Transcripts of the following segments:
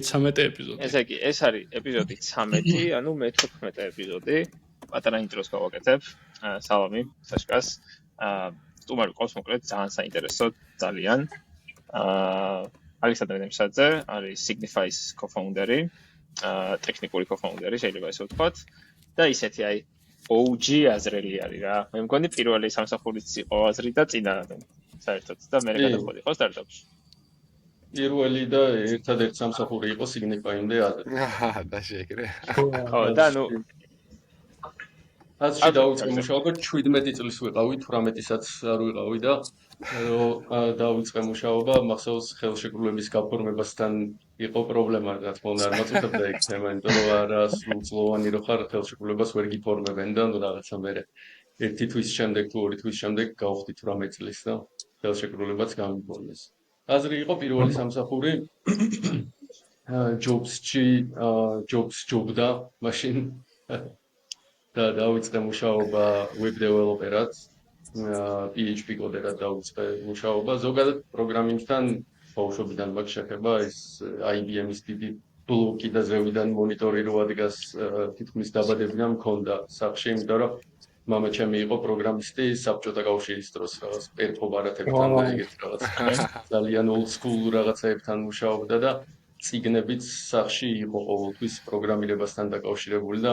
13 ეპიზოდი. ესე იგი, ეს არის ეპიზოდი 13, ანუ მე-14 ეპიზოდი. პატარა ინტროს გავაკეთებ. სალამი, საშკას. სტუმარი ყავს მოკლედ ძალიან საინტერესო, ძალიან. ალექსანდრე ნემსაძე არის Signify-ის co-founder-ი, ტექნიკური co-founder-ი, შეიძლება ესე ვთქვათ. და ისეთი აი OG აზრელი არის რა. მე მგონი პირველი სამსახურიც იყო აზრი და წინა საერთოდ და მე გადავხდი ხო სტარტაპში. პირველი და ერთადერთი სამსახური იყო Signify-იმდე აზრი. და შეკრე. ხო, და ნუ ასში დავიწყე მუშაობა 17 წლის ვიყავი, 18-საც არ ვიყავი და რომ დავიწყე მუშაობა, მახსოვს ხელშეკრულების გაფორმებასთან იყო პრობლემა, რა თქმა უნდა, არ მაწუხებდა ეგ თემა, იმიტომ რომ არა სრულწლოვანი რო ხარ ხელშეკრულებას ვერ გიფორმებენ და რაღაცა მე ერთი თვის შემდეგ თუ ორი თვის შემდეგ გავხდით 18 წლის და ხელშეკრულებაც გამიფორმეს. აზრი იყო პირველი სამსახური ჯობსდა მაშინ და დავიწყე მუშაობა web developer-ად, PHP კოდერად დავიწყე მუშაობა. ზოგადად პროგრამინგთან ბავშვობიდან მაქვს შეხება, ეს IBM-ის დიდი ბლოკი და ზევიდან მონიტორი რო ადგას თითქმის დაბადებიდან მქონდა სახში, იმიტომ რომ მამა ჩემი იყო პროგრამისტი საბჭოთა კავშირის დროს რაღაც პერფო ბარათებთან და ეგეთ რაღაც ძალიან old school რაღაცაებთან მუშაობდა და წიგნებიც სახში იყო ყოველთვის პროგრამირებასთან დაკავშირებული და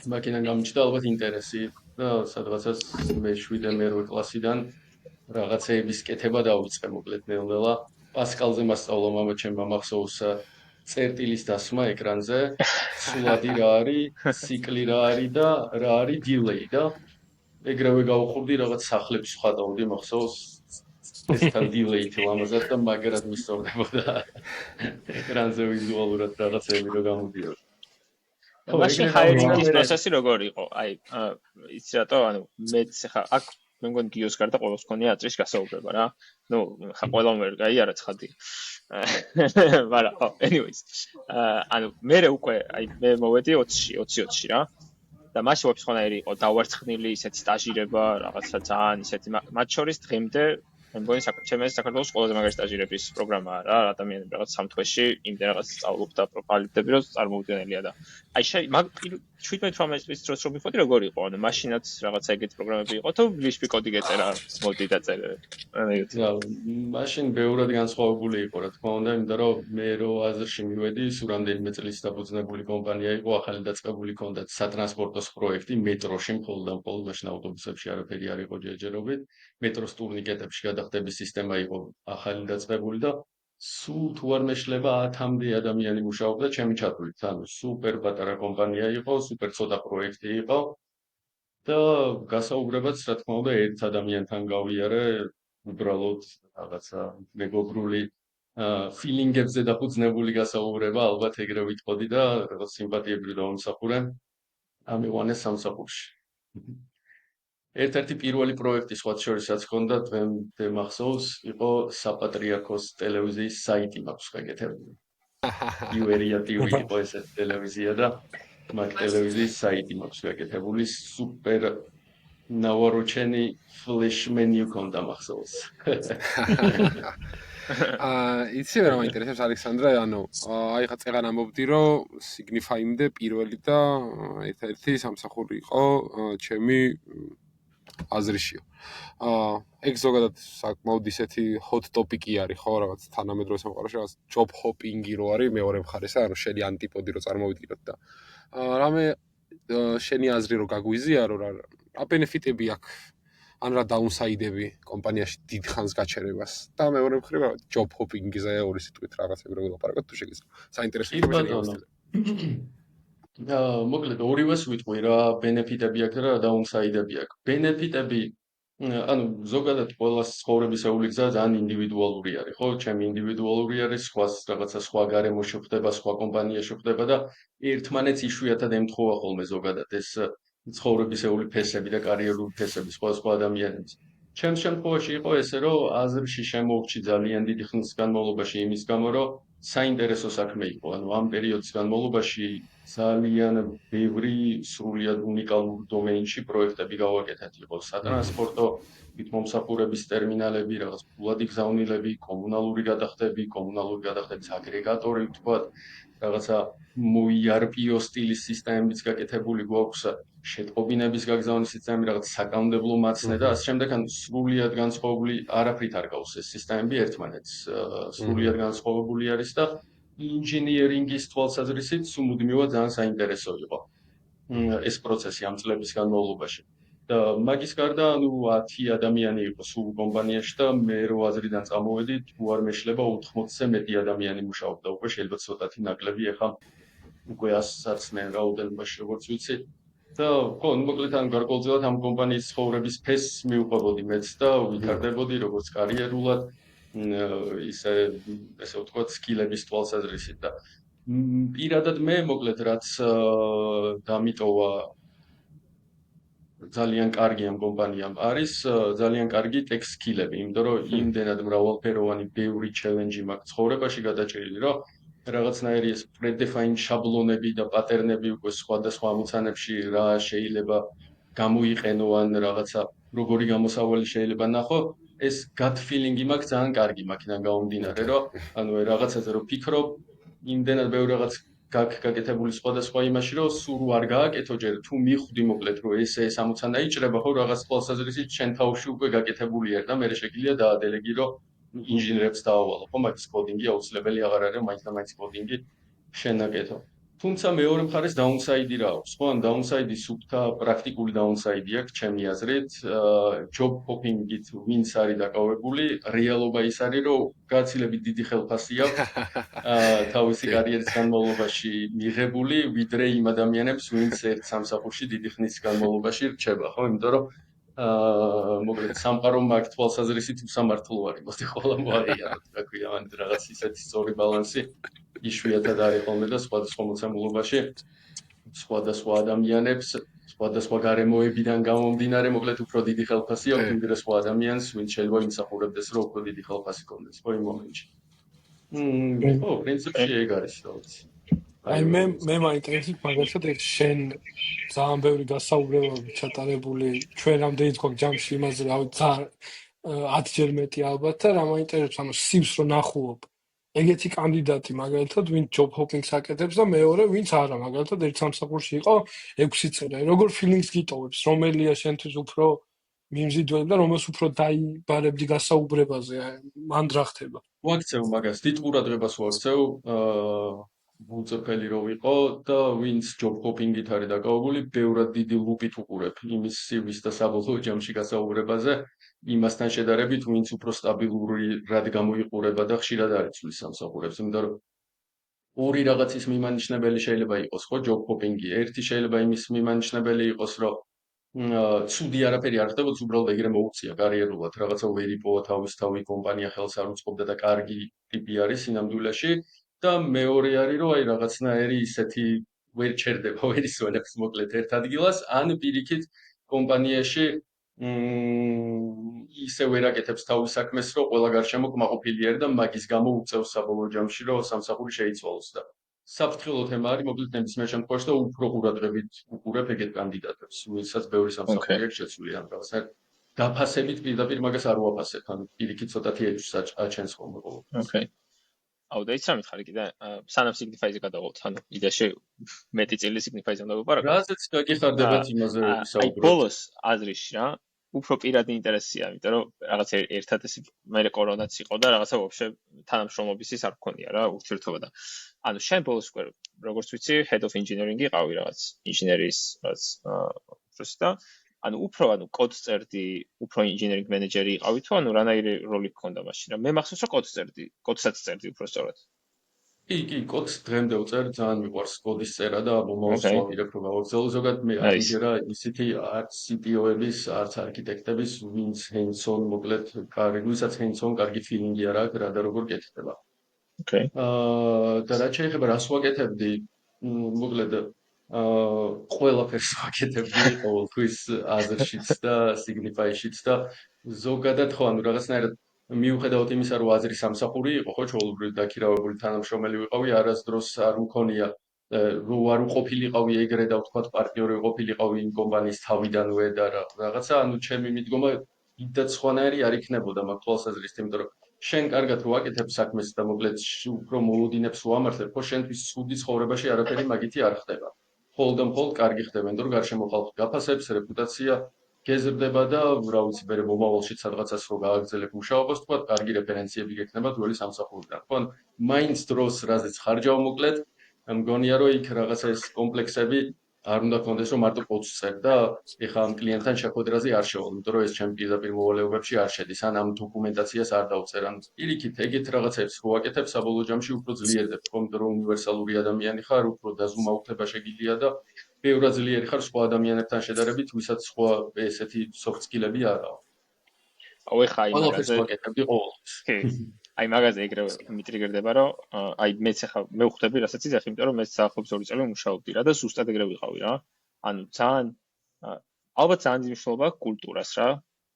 მაკინან გამიჩნდა ალბათ ინტერესი და სადღაცას მე 7-8 კლასიდან რაღაცეების კეთება დავიწყე მოკლედ ნელ-ნელა. პასკალზე მასწავლა მამა ჩემმა მახსოვს წერტილის დასმა ეკრანზე, სულადი რა არის, ციკლი რა არის და რა არის delay და ეგრევე გავხურდი რაღაც სახლებს ვხატავდი მახსოვს ესთან delay-ით ლამაზად და მაგრად მისწორდებოდა ეკრანზე ვიზუალურად რაღაცები რო გამოდიოდა. მაშინ ჰაირინგის პროცესი როგორი იყო? აი, იცი რატო, ანუ მეც ხა აქ მე მგონი გიოს გარდა ყოველს ქონია აწრის გასაუბრება რა. ნუ ხა ყველამ ვერ გაიარა ცხადი. მაგრამ ხო, anyways. ანუ მე უკვე აი მე მოვედი 20-ში რა. და მაშინ ვაფშე ხონაერი იყო დავარცხნილი ისეთი სტაჟირება, რაღაცა ძალიან ისეთი მათ შორის დღემდე მე მგონი საქართველოს ყველაზე მაგარი სტაჟირების პროგრამაა რა, ადამიანები რაღაც 3 თვეში იმდენ რაღაც სწავლობ და პროფაილდები რომ წარმოუდგენელია და აი 17-18 წლის დროს რომ ვიყავდი როგორი იყო? ანუ მაშინაც რაღაცა ეგეთი პროგრამები იყო თუ PHP კოდი გეწერა, მოდი დაწერე. მაშინ ბევრად განსხვავებული იყო რა თქმა უნდა, იმიტომ რომ მე რო აზრში მივედი, სულ რამდენიმე წლის დაფუძნებული კომპანია იყო, ახალი დაწყებული ჰქონდათ სატრანსპორტოს პროექტი მეტროში, მხოლოდ მაშინ ავტობუსებში არაფერი არ იყო ჯერჯერობით. მეტროს ტურნიკეტებში გადახდების სისტემა იყო ახალი დაწყებული და სულ თუ არ მეშლება 10-მდე ადამიანი მუშაობდა ჩემი ჩათვლით. ანუ სუპერ პატარა კომპანია იყო, სუპერ ცოტა პროექტი იყო და გასაუბრებაც რა თქმა უნდა ერთ ადამიანთან გავიარე, უბრალოდ რაღაცა მეგობრული ფილინგებზე დაფუძნებული გასაუბრება, ალბათ ეგრე ვიტყოდი და რაღაც სიმპათიები დავამსახურე. ამივანე სამსახურში. ერთ-ერთი პირველი პროექტი სხვა შორისაც ჰქონდა, დღემდე მახსოვს, იყო საპატრიარქოს ტელევიზიის საიტი მაქვს გაკეთებული. იუერია TV იყო ეს ტელევიზია და მაგ ტელევიზიის საიტი მაქვს გაკეთებული, სუპერ ნავაროჩენი ფლეშ მენიუ ჰქონდა მახსოვს. იცი რა მაინტერესებს ალექსანდრე, ანუ აი ხა წეგან ამბობდი, რომ Signify-იმდე პირველი და ერთ-ერთი სამსახური იყო ჩემი აზრიშიო. ეგ ზოგადად საკმაოდ ისეთი hot topic-ი არის, ხო, რაღაც თანამედროვე სამყაროში, რაღაც job hopping-ი რო არის მეორე მხარეს, ანუ შენი ანტიპოდი რო წარმოვიდგინოთ და რამე შენი აზრი რო გაგვიზიარო რა ბენეფიტები აქვს ან რა დაუნსაიდები კომპანიაში დიდ ხანს გაჩერებას და მეორე მხრივ job hopping-ზე ორი სიტყვით რაღაცები რო ვილაპარაკოთ თუ შეგიძლია. საინტერესო ინფორმაცია. მოკლედ ორივეს ვიტყვი რა ბენეფიტები აქვს და რა დაუნსაიდები აქვს. ბენეფიტები ანუ ზოგადად ყველა ცხოვრებისეული გზა ძალიან ინდივიდუალური არის, ხო? ჩემი ინდივიდუალური არის, სხვას რაღაცა სხვა გარემო შეხვდება, სხვა კომპანია შეხვდება და ერთმანეთს იშვიათად ემთხოვა ხოლმე ზოგადად ეს ცხოვრებისეული ფესები და კარიერული ფესები სხვა ადამიანების. ჩემს შემთხვევაში იყო ესე, რომ აზრში შემოვჭი ძალიან დიდი ხნის განმავლობაში იმის გამო, რომ საინტერესო საქმე იყო. ანუ ამ პერიოდის განმავლობაში ძალიან ბევრი სრულიად უნიკალურ დომეინში პროექტები გავაკეთეთ. იყო სატრანსპორტო მომსახურების ტერმინალები, რაღაც ფულადი გზავნილები, კომუნალური გადახდების აგრეგატორი ვთქვათ, რაღაცა ERP-ო სტილის სისტემებიც გაკეთებული გვაქვს, შეტყობინების გაგზავნის სისტემები, რაღაც საკანონმდებლო მაცნე და ასე შემდეგ. ანუ სრულიად განსხვავებული არაფრით არ გავს ეს სისტემები ერთმანეთს. სრულიად განსხვავებული არის და ინჟინიერინგის თვალსაზრისით მუდმივად ძალიან საინტერესო იყო ეს პროცესი ამ წლების განმავლობაში. და მაგის გარდა, ანუ 10 ადამიანი იყო სულ კომპანიაში და მე რო აზრიდან წამოვედი, თუ არ მეშლება 80-ზე მეტი ადამიანი მუშაობდა უკვე, შეიძლება ცოტათი ნაკლები, ეხლა უკვე 100-ს მე რაოდენობაში როგორც ვიცი. და ხო, მოკლედ ან გარკვეულწილად ამ კომპანიის ცხოვრების ფესს მივყვებოდი მეც და ვითარდებოდი როგორც კარიერულად, ისე ვთქვათ, სკილების თვალსაზრისით და პირადად მე მოკლედ რაც დამიტოვა ძალიან კარგი ამ კომპანიამ არის ძალიან კარგი tech skill-ები, იმიტომ რომ იმდენად მრავალფეროვანი ბევრი challenge-ი მაქვს ცხოვრებაში გადაჭრილი, რომ რაღაცნაირი ეს predefined შაბლონები და პატერნები უკვე სხვადასხვა ამოცანებში რა შეიძლება გამოიყენო ან რაღაცა როგორი გამოსავალი შეიძლება ნახო, ეს gut feeling-ი მაქვს ძალიან კარგი მაქედან გამომდინარე, რომ ანუ რაღაცაზე რომ ფიქრობ, იმდენად ბევრი რაღაც გაკეთებული სხვადასხვა იმაში, რომ სულ არ გააკეთო ჯერ თუ მიხვდი მოკლედ რომ ეს ამოცანა იჭრება, ხო რაღაც თვალსაზრისით შენ თავში უკვე გაკეთებული არ და მე შეგვიძლია დაადელეგირო ინჟინერებს დაავალო, ხო მაგის კოდინგი აუცილებელი აღარ არის, მაინც და მაინც კოდინგი შენ აკეთო. თუმცა მეორე მხარეს downside-ი რა აქვს, ხო? ან downside-ი სუფთა პრაქტიკული downside-ი აქვს ჩემი აზრით, job hopping-ით ვინც არის დაკავებული, რეალობა ის არის, რომ გაცილებით დიდი ხელფასი აქვს თავისი კარიერის განმავლობაში მიღებული, ვიდრე იმ ადამიანებს, ვინც ერთ სამსახურში დიდი ხნის განმავლობაში რჩება, ხო? იმიტომ რომ მოკლედ სამყარო მაგ თვალსაზრისით უსამართლო არის, მოდი ხოლმე მოაღიაროთ, რა ქვია, ან რაღაც ისეთი სწორი ბალანსი იშვიათად არის ხოლმე და სხვადასხვა მოცემულობაში სხვადასხვა ადამიანებს სხვადასხვა გარემოებიდან გამომდინარე მოკლედ უფრო დიდი ხელფასი აქვს ვიდრე სხვა ადამიანს ვინც შეიძლება იმსახურებდეს რომ უფრო დიდი ხელფასი კონდეს ხო იმ მომენტში. ხო, პრინციპში ეგ არის რა ვიცი. აი მე მაინტერესებს მაგალითად ეს შენ ძალიან ბევრი გასაუბრებები ჩატარებული ჩვენ რამდენიც გვაქვს ჯამში იმაზე რა ძალიან 10-ჯერ მეტი ალბათ და რა მაინტერესებს ანუ სივს რო ნახულობ ეგეთი კანდიდატი მაგალითად ვინც job hopping-ს აკეთებს და მეორე ვინც არა მაგალითად ერთ სამსახურში იყო 6 წელი როგორ feelings გიტოვებს რომელია შენთვის უფრო მიმზიდველი და რომელს უფრო დაიბარებდი გასაუბრებაზე მან რა ხდება ვაქცევ მაგას დიდ ყურადღებას ვაქცევ უწეფელი რო ვიყო და ვინც job hopping-ით არის დაკავებული ბევრად დიდი ლუპით უყურებ იმის CV-ს და საბოლოო ჯამში გასაუბრებაზე იმასთან შედარებით ვინც უფრო სტაბილური რად გამოიყურება და ხშირად არ იცვლის სამსახურებს იმიტომ რომ ორი რაღაცის მიმანიშნებელი შეიძლება იყოს ხო job hopping-ი ერთი შეიძლება იმის მიმანიშნებელი იყოს რომ ცუდი არაფერი არ ხდებოდა უბრალოდ ეგრე მოუწია კარიერულად რაღაცა ვერ იპოვა თავი კომპანია ხელს არ უწყობდა და კარგი ტიპი არის სინამდვილეში და მეორე არის რომ აი რაღაცნაირი ისეთი ვერ ჩერდება ვერ ისვენებს მოკლედ ერთ ადგილას ან პირიქით კომპანიაში ისე ვერ აკეთებს თავის საქმეს რომ ყველა გარშემო კმაყოფილი არის და მაგის გამო უწევს საბოლოო ჯამში რომ სამსახური შეიცვალოს და საფრთხილო თემა არის მოკლედ ნებისმიერ შემთხვევაში და უფრო ყურადღებით უყურებ ეგეთ კანდიდატებს ვინცაც ბევრი სამსახური აქვს შეცვლილი ან რაღაცა დაფასებით პირდაპირ მაგას არ ვაფასებ ან პირიქით ცოტათი ეჭვს აჩენს ხოლმე ყოველთვის. ოკეი. აუ და ის რა მითხარი კიდე სანამ Signify-ზე გადავალთ ანუ იდეაში მეტი წილი Signify-ზე უნდა ვიპარაკო. რაზეც გაგიხარდებათ იმაზე ვისაუბროთ. აი ბოლოს აზრიში რა უფრო პირადი ინტერესია, იმიტომ რომ რაღაც ერთად ეს მე კორონაც იყო და რაღაცა ვაფშე თანამშრომლობის ის არ მქონია რა ურთიერთობა და ანუ შენ ბოლოს უკვე როგორც ვიცი head of engineering-ი ყავი რაღაც ინჟინერიის რაღაც პროცესი და ანუ უფრო ანუ კოდს წერდი, უფრო engineering manager-ი იყავი თუ ანუ რანაირი როლი გქონდა მაშინ რა მე მახსოვს რომ კოდსაც წერდი უფრო სწორად. კი, კოდს დღემდე ვწერ, ძალიან მიყვარს კოდის წერა და მომავალ რომ გავაგზავნო ზოგადად მე ამჯერა ისეთი არც CTO-ების, არც არქიტექტების, ვინც hands-on მოკლედ ვისაც hands-on კარგი feeling-ი არ აქვს რა და როგორ კეთდება. ოკეი. და რაც შეიძლება რას ვაკეთებდი, მოკლედ ყველაფერს ვაკეთებდი ყოველთვის Azure-შიც და Signify-შიც და ზოგადად ხო ანუ რაღაცნაირად მიუხედავად იმისა, რომ აზრის სამსახური იყო, ხო, ჩვეულებრივ დაქირავებული თანამშრომელი ვიყავი, არასდროს არ მქონია რო არ უყოფილიყავი ეგრე და ვთქვათ პარტნიორი ყოფილიყავი იმ კომპანიის თავიდანვე და რაღაცა, ანუ ჩემი მიდგომა კიდაც სხვანაირი არ იქნებოდა მაგ თვალსაზრისით, იმიტომ რომ შენ კარგად რო აკეთებ საქმეს და მოკლედ უფრო მოლოდინებს რო ამართებ, ხო შენთვის ცუდი ცხოვრებაში არაფერი მაგითი არ ხდება. მხოლოდ და მხოლოდ კარგი ხდება, იმიტომ რომ გარშემო ხალხი გაფასებს, რეპუტაცია გეზრდება და რა ვიცი, მე მომავალში სადღაცას რო გააგრძელებ მუშაობას, თქვა, კარგი რეფერენციები გექნება ძველი სამსახურიდან. ხო, ანუ მაინც დროს რაზეც ხარჯავ მოკლედ, მგონია რომ იქ რაღაცა ეს კომპლექსები არ უნდა კონდეს რომ მარტო კოდს წერ და ეხლა ამ კლიენტთან შეხვედრაზე არ შევალ, იმიტომ რომ ეს ჩემი პირდაპირ მოვალეობებში არ შედის, ან ამ დოკუმენტაციას არ დავწერ, ან პირიქით ეგეთ რაღაცებს რო აკეთებ, საბოლოო ჯამში უფრო ძლიერდება, ხო, იმიტომ რომ უნივერსალური ადამიანი ხარ, უფრო დაზუმაუხლება შეგიძლია და ბევრად ძლიერი ხარ სხვა ადამიანებთან შედარებით, ვისაც სხვა ესეთი soft skill-ები არ აქვს. აუ ეხა იმ ყველაფერს ვაკეთებდი ყოველთვის. აი მაგაზე ეგრევე მიტრიგერდება, რომ აი მეც ახლა მევხვდები, რასაც იზახი, იმიტომ რომ მეც საახლობლოს 2 წელი ვმუშაობდი რა და ზუსტად ეგრე ვიყავი რა. ანუ ძალიან ალბათ ძალიან დიდი მნიშვნელობა აქვს კულტურას რა.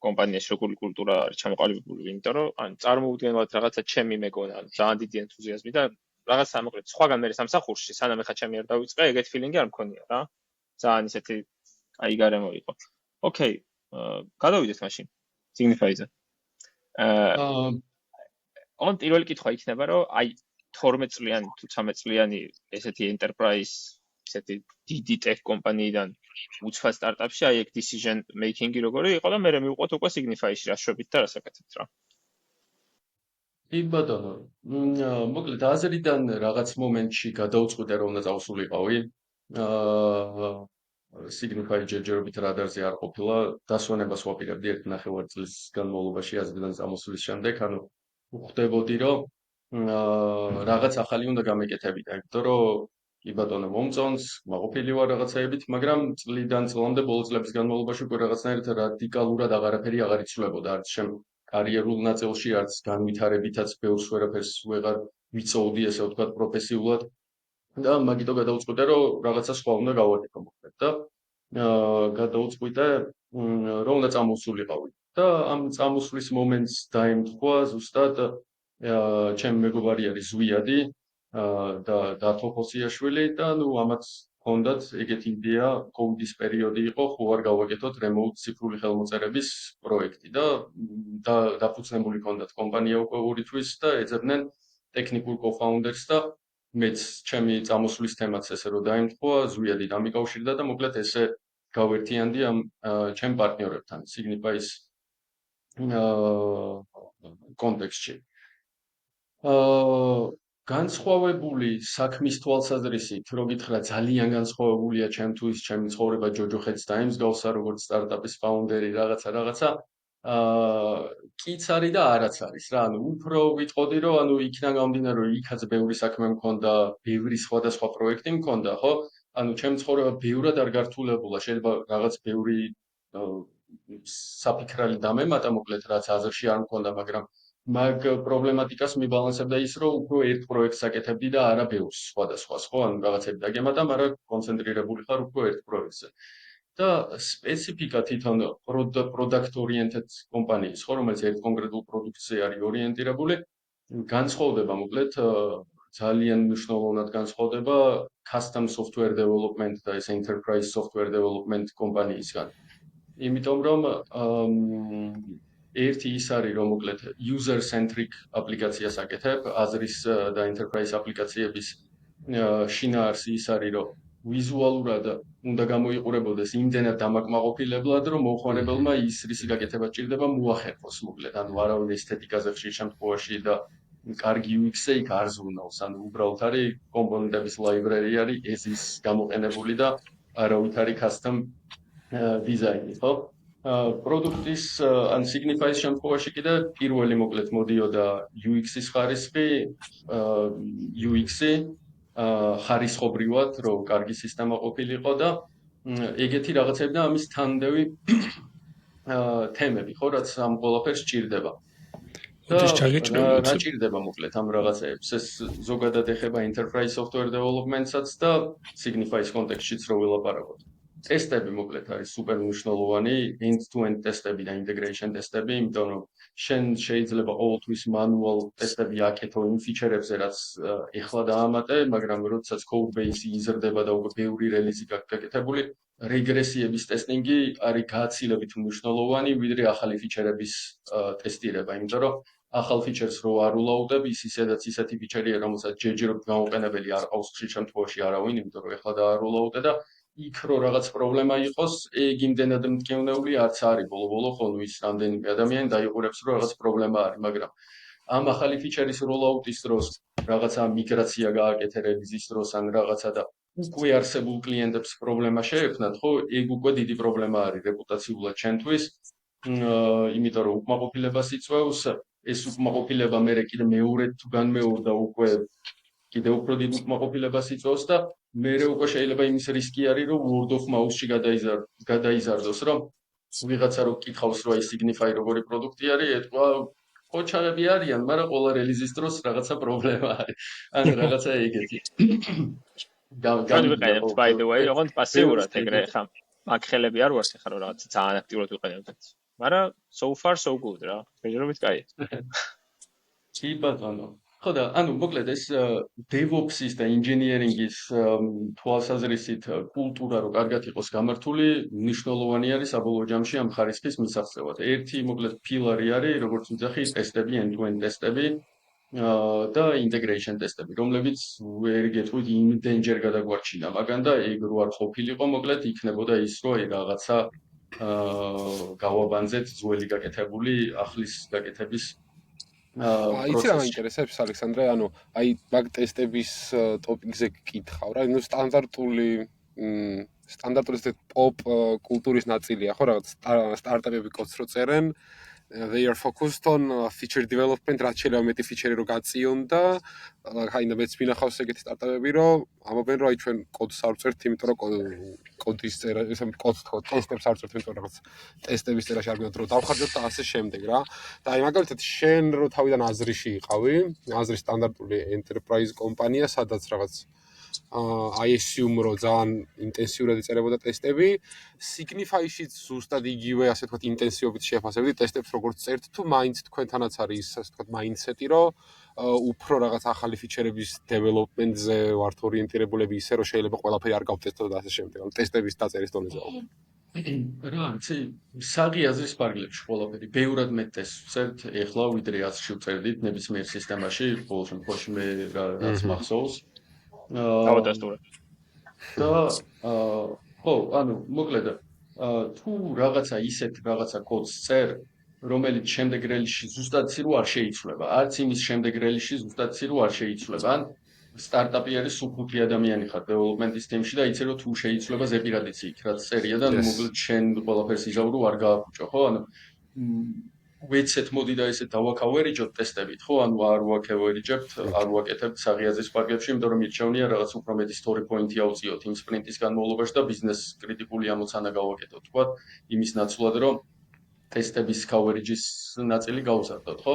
კომპანიაში როგორი კულტურა არის ჩამოყალიბებული, იმიტომ რომ ან წარმოუდგენლად რაღაცა ჩემი მეგონა, ძალიან დიდი ენთუზიაზმი და რაღაცა მოკლედ სხვაგან მე სამსახურში, სანამ ახლა ჩემი არ დავიწყე, ეგეთ ფილინგი არ მქონია რა. ძალიან ისეთი აი გარემო იყო. ოკეი, გადავიდეთ მაშინ Signify-ზე. On პირველი კითხვა იქნება, რომ აი 12 წლიანი თუ 13 წლიანი ესეთი enterprise, ესეთი დიდი tech კომპანიიდან უცხო სტარტაპში აი ეგ decision making-ი როგორი იყო და მე მივყვოთ უკვე Signify-ში რა შვებით და რას აკეთებთ რა. კი ბატონო, მოკლედ აზრიდან რაღაც მომენტში გადაუწყვეტე რომ უნდა წავსულიყავი. Signify ჯერჯერობით რადარზე არ ყოფილა, დასვენებას ვაპირებდი 1.5 წლის განმავლობაში აზრიდან წამოსვლის შემდეგ, ანუ ვხვდებოდი რომ რაღაც ახალი უნდა გამეკეთებინა, იმიტომ რომ კი ბატონო მომწონს, მაყოფილი ვარ რაღაცაებით, მაგრამ წლიდან წლამდე ბოლო წლების განმავლობაში უკვე რაღაცნაირად რადიკალურად აღარაფერი აღარ იცვლებოდა, არც შემ კარიერულ ნაწილში, არც განვითარებითაც ბევრს ვერაფერს ვეღარ ვიწოვდი, ესე ვთქვათ, პროფესიულად. და მაგიტო გადაუწყვეტე რომ რაღაცა სხვა უნდა გავაკეთო მოკლედ და გადაუწყვეტე რომ უნდა წამოსულიყავი. და ამ წამოსვლის მომენტს დაემთხვა ზუსტად ჩემი მეგობარი არის ზვიადი და დათო ხოსიაშვილი და ნუ ამაც ჰქონდათ ეგეთი იდეა, კოვიდის პერიოდი იყო, ხო არ გავაკეთოთ remote ციფრული ხელმოწერების პროექტი და დაფუძნებული ჰქონდათ კომპანია უკვე ორი თვის და ეძებდნენ ტექნიკურ co-founders და მეც ჩემი წამოსვლის თემაც ესე რომ დაემთხვა, ზვიადი დამიკავშირდა და მოკლედ ესე გავერთიანდი ამ ჩემ პარტნიორებთან Signify-ის კონტექსტში. განსხვავებული საქმის თვალსაზრისით, რო გითხრა ძალიან განსხვავებულია ჩემთვის, ჩემი ცხოვრება ჯოჯოხეთს დაემსგავსა, როგორც სტარტაპის ფაუნდერი, რაღაცა. კიც არის და არაც არის რა, ანუ უფრო ვიტყოდი რომ ანუ იქიდან გამომდინარე რომ იქაც ბევრი საქმე მქონდა, ბევრი სხვადასხვა პროექტი მქონდა, ხო? ანუ ჩემი ცხოვრება ბევრად არ გართულებულა, შეიძლება რაღაც ბევრი საფიქრალი დამემატა მოკლედ რაც აზრში არ მქონდა, მაგრამ მაგ პრობლემატიკას მიბალანსებდა ის, რომ უფრო ერთ პროექტს აკეთებდი და არა ბევრს სხვადასხვას, ხო? ანუ რაღაცები დაგემატა, მაგრამ კონცენტრირებული ხარ უფრო ერთ პროექტზე. და სპეციფიკა თვითონ product oriented კომპანიის, ხო, რომელიც ერთ კონკრეტულ პროდუქტზე არის ორიენტირებული, განსხვავდება მოკლედ ძალიან მნიშვნელოვნად განსხვავდება custom software development და ეს enterprise software development კომპანიისგან. იმიტომ რომ ერთი ის არის რომ მოკლედ user centric აპლიკაციას აკეთებ, აზრის და enterprise აპლიკაციების შინაარსი ის არის რომ ვიზუალურად უნდა გამოიყურებოდეს იმდენად დამაკმაყოფილებლად, რომ მოხმარებელმა ის რისი გაკეთება ჭირდება მოახერხოს მოკლედ, ანუ არავინ ესთეტიკაზე ხშირ შემთხვევაში და კარგი UX-ზე იქ არ ზრუნავს, ანუ უბრალოდ არის კომპონენტების library არის EASY-ის გამოყენებული და არავით არის custom დიზაინი, ხო? პროდუქტის ან Signify-ის შემთხვევაში კიდე პირველი მოკლედ მოდიოდა UX-ის ხარისხი, UX-ი ხარისხობრივად, რომ კარგი სისტემა ყოფილიყო და ეგეთი რაღაცები და ამის თანდევი თემები, ხო, რაც ამ ყველაფერს ჭირდება. რა ჭირდება მოკლედ ამ რაღაცეებს? ეს ზოგადად ეხება enterprise software development-საც და Signify-ის კონტექსტშიც რო ვილაპარაკოთ. ტესტები მოკლედ არის სუპერ მნიშვნელოვანი, end-to-end ტესტები და integration ტესტები, იმიტომ რომ შენ შეიძლება ყოველთვის manual ტესტები აკეთო იმ ფიჩერებზე, რაც ეხლა დაამატე, მაგრამ როდესაც code base-ი იზრდება და უკვე ბევრი რელიზი გაქვს გაკეთებული, რეგრესიების ტესტინგი არის გაცილებით მნიშვნელოვანი, ვიდრე ახალი ფიჩერების ტესტირება, იმიტომ რომ ახალ ფიჩერს რო არ ულაუდებ, ის ისედაც ისეთი ფიჩერია, რომელსაც ჯერჯერობით გამოყენებელი არ ყავს ხშირ შემთხვევაში არავინ, იმიტომ რომ ეხლა დაარულაუდე და იქ რო რაღაც პრობლემა იყოს, ეგ იმდენად მტკივნეული არც არის ბოლო-ბოლო ხოლმე ის რამდენიმე ადამიანი დაიყურებს რომ რაღაც პრობლემა არის, მაგრამ ამ ახალი ფიჩერის როლაუტის დროს რაღაცა მიგრაცია გააკეთე რელიზის დროს ან რაღაცა და უკვე არსებულ კლიენტებს პრობლემა შეექმნათ, ხო, ეგ უკვე დიდი პრობლემა არის რეპუტაციულად ჩვენთვის. იმიტომ რომ უკმაყოფილებას იწვევს, ეს უკმაყოფილება მერე კიდე მეორედ თუ განმეორდა უკვე კიდე უფრო დიდ უკმაყოფილებას იწვევს და მერე უკვე შეიძლება იმის რისკი არის, რომ word of mouth-ში გადაიზარდოს, რომ ვიღაცა რო კითხავს, რომ აი Signify როგორი პროდუქტი არის, ეთქვა ოჩაღები არიან, მაგრამ ყველა რელიზის დროს რაღაცა პრობლემა არის. ან რაღაცა ეგეთი. ჩვენ ვიყენებთ by the way, ოღონდ პასიურად ეგრე ხა მაგ ხელები არ ვართ ხა რომ რაღაც ძალიან აქტიურად ვიყენებთ. მაგრამ so far so good რა. მეჯერობით კაი. კი ბატონო. ხო და ანუ მოკლედ ეს DevOps-ის და engineering-ის თვალსაზრისით კულტურა რო კარგად იყოს გამართული, მნიშვნელოვანი არის საბოლოო ჯამში ამ ხარისხის მისაღწევად. ერთი მოკლედ ფილარი არის, როგორც ვიძახი, ტესტები, end-to-end ტესტები და integration ტესტები, რომლებიც ვერ გეტყვით იმდენჯერ გადაგვარჩინა მაგან და ეგ რო არ ყოფილიყო, მოკლედ იქნებოდა ის, რომ აი რაღაცა გავაბანძეთ ძველი გაკეთებული ახლის გაკეთების იცი რა მაინტერესებს ალექსანდრე, ანუ აი მაგ ტესტების ტოპიკზე გკითხავ რა, ნუ სტანდარტული პოპ კულტურის ნაწილია, ხო, რაღაც სტარტაპები კოდს რო წერენ, they are focused on feature development, რაც შეიძლება მეტი ფიჩერი რო გაწიონ და აი მეც მინახავს ეგეთი სტარტაპები, რომ ამობენ, რომ აი ჩვენ კოდს არ ვწერთ, იმიტომ რომ კოდის წერა, ესე კოდს თქო, ტესტებს არ ვწერთ, იმიტომ რომ რაღაც ტესტების წერაში არ გვინდა დრო დავხარჯოთ და ასე შემდეგ რა. და აი მაგალითად შენ რო თავიდან აზრიში იყავი, აზრის სტანდარტული enterprise კომპანია, სადაც რაღაც I assume რომ ძალიან ინტენსიურად იწერებოდა ტესტები, Signify-შიც ზუსტად იგივე, ასე ვთქვათ, ინტენსივობით შეაფასებდი ტესტებს როგორც წერთ, თუ მაინც თქვენთანაც არის, ასე ვთქვათ, mindset-ი, რომ უფრო რაღაც ახალი ფიჩერების development-ზე ვართ ორიენტირებულები ისე, რომ შეიძლება ყველაფერი არ გავტესტოთ და ასე შემდეგ. ანუ ტესტების დაწერის დონეზე ვარ. რა, იცი, საღი აზრის პარკლებში ყველაფერი, ბევრად მეტ ტესტს ვწერთ, ეხლა ვიდრე 100-ში ვწერდით ნებისმიერ სისტემაში, ყოველ შემთხვევაში მე რაც მახსოვს. ავტესტურად. და ხო, ანუ მოკლედ თუ რაღაცა ისეთ რაღაცა კოდს წერ, რომელიც შემდეგ რელიზში ზუსტად ცირო არ შეიცვლება, არც იმის შემდეგ რელიზში ზუსტად ცირო არ შეიცვლება, ან სტარტაპი არის სულ-5 ადამიანი ხარ დეველოპმენტის თემში და იცი რომ თუ შეიცვლება ზეპირადიც იქ რაც წერია და მოკლედ შენ ყველაფერს იზავრო არ გააფუჭო, ხო? ანუ ვეცეთ მოდი და ესე დავაკავერიჯოთ ტესტებით, ხო? ანუ არ ვაკავერიჯებთ, არ ვაკეთებთ საღიაზის პაკეტში, იმიტომ რომ მირჩევნია რაღაც უფრო მეტი story point-ი ავწიოთ იმ სპრინტის განმავლობაში და ბიზნეს კრიტიკული ამოცანა გავაკეთოთ, თქვა, იმის ნაცვლად, რომ ტესტების coverage-ის ნაწილი გავუსარდოთ, ხო?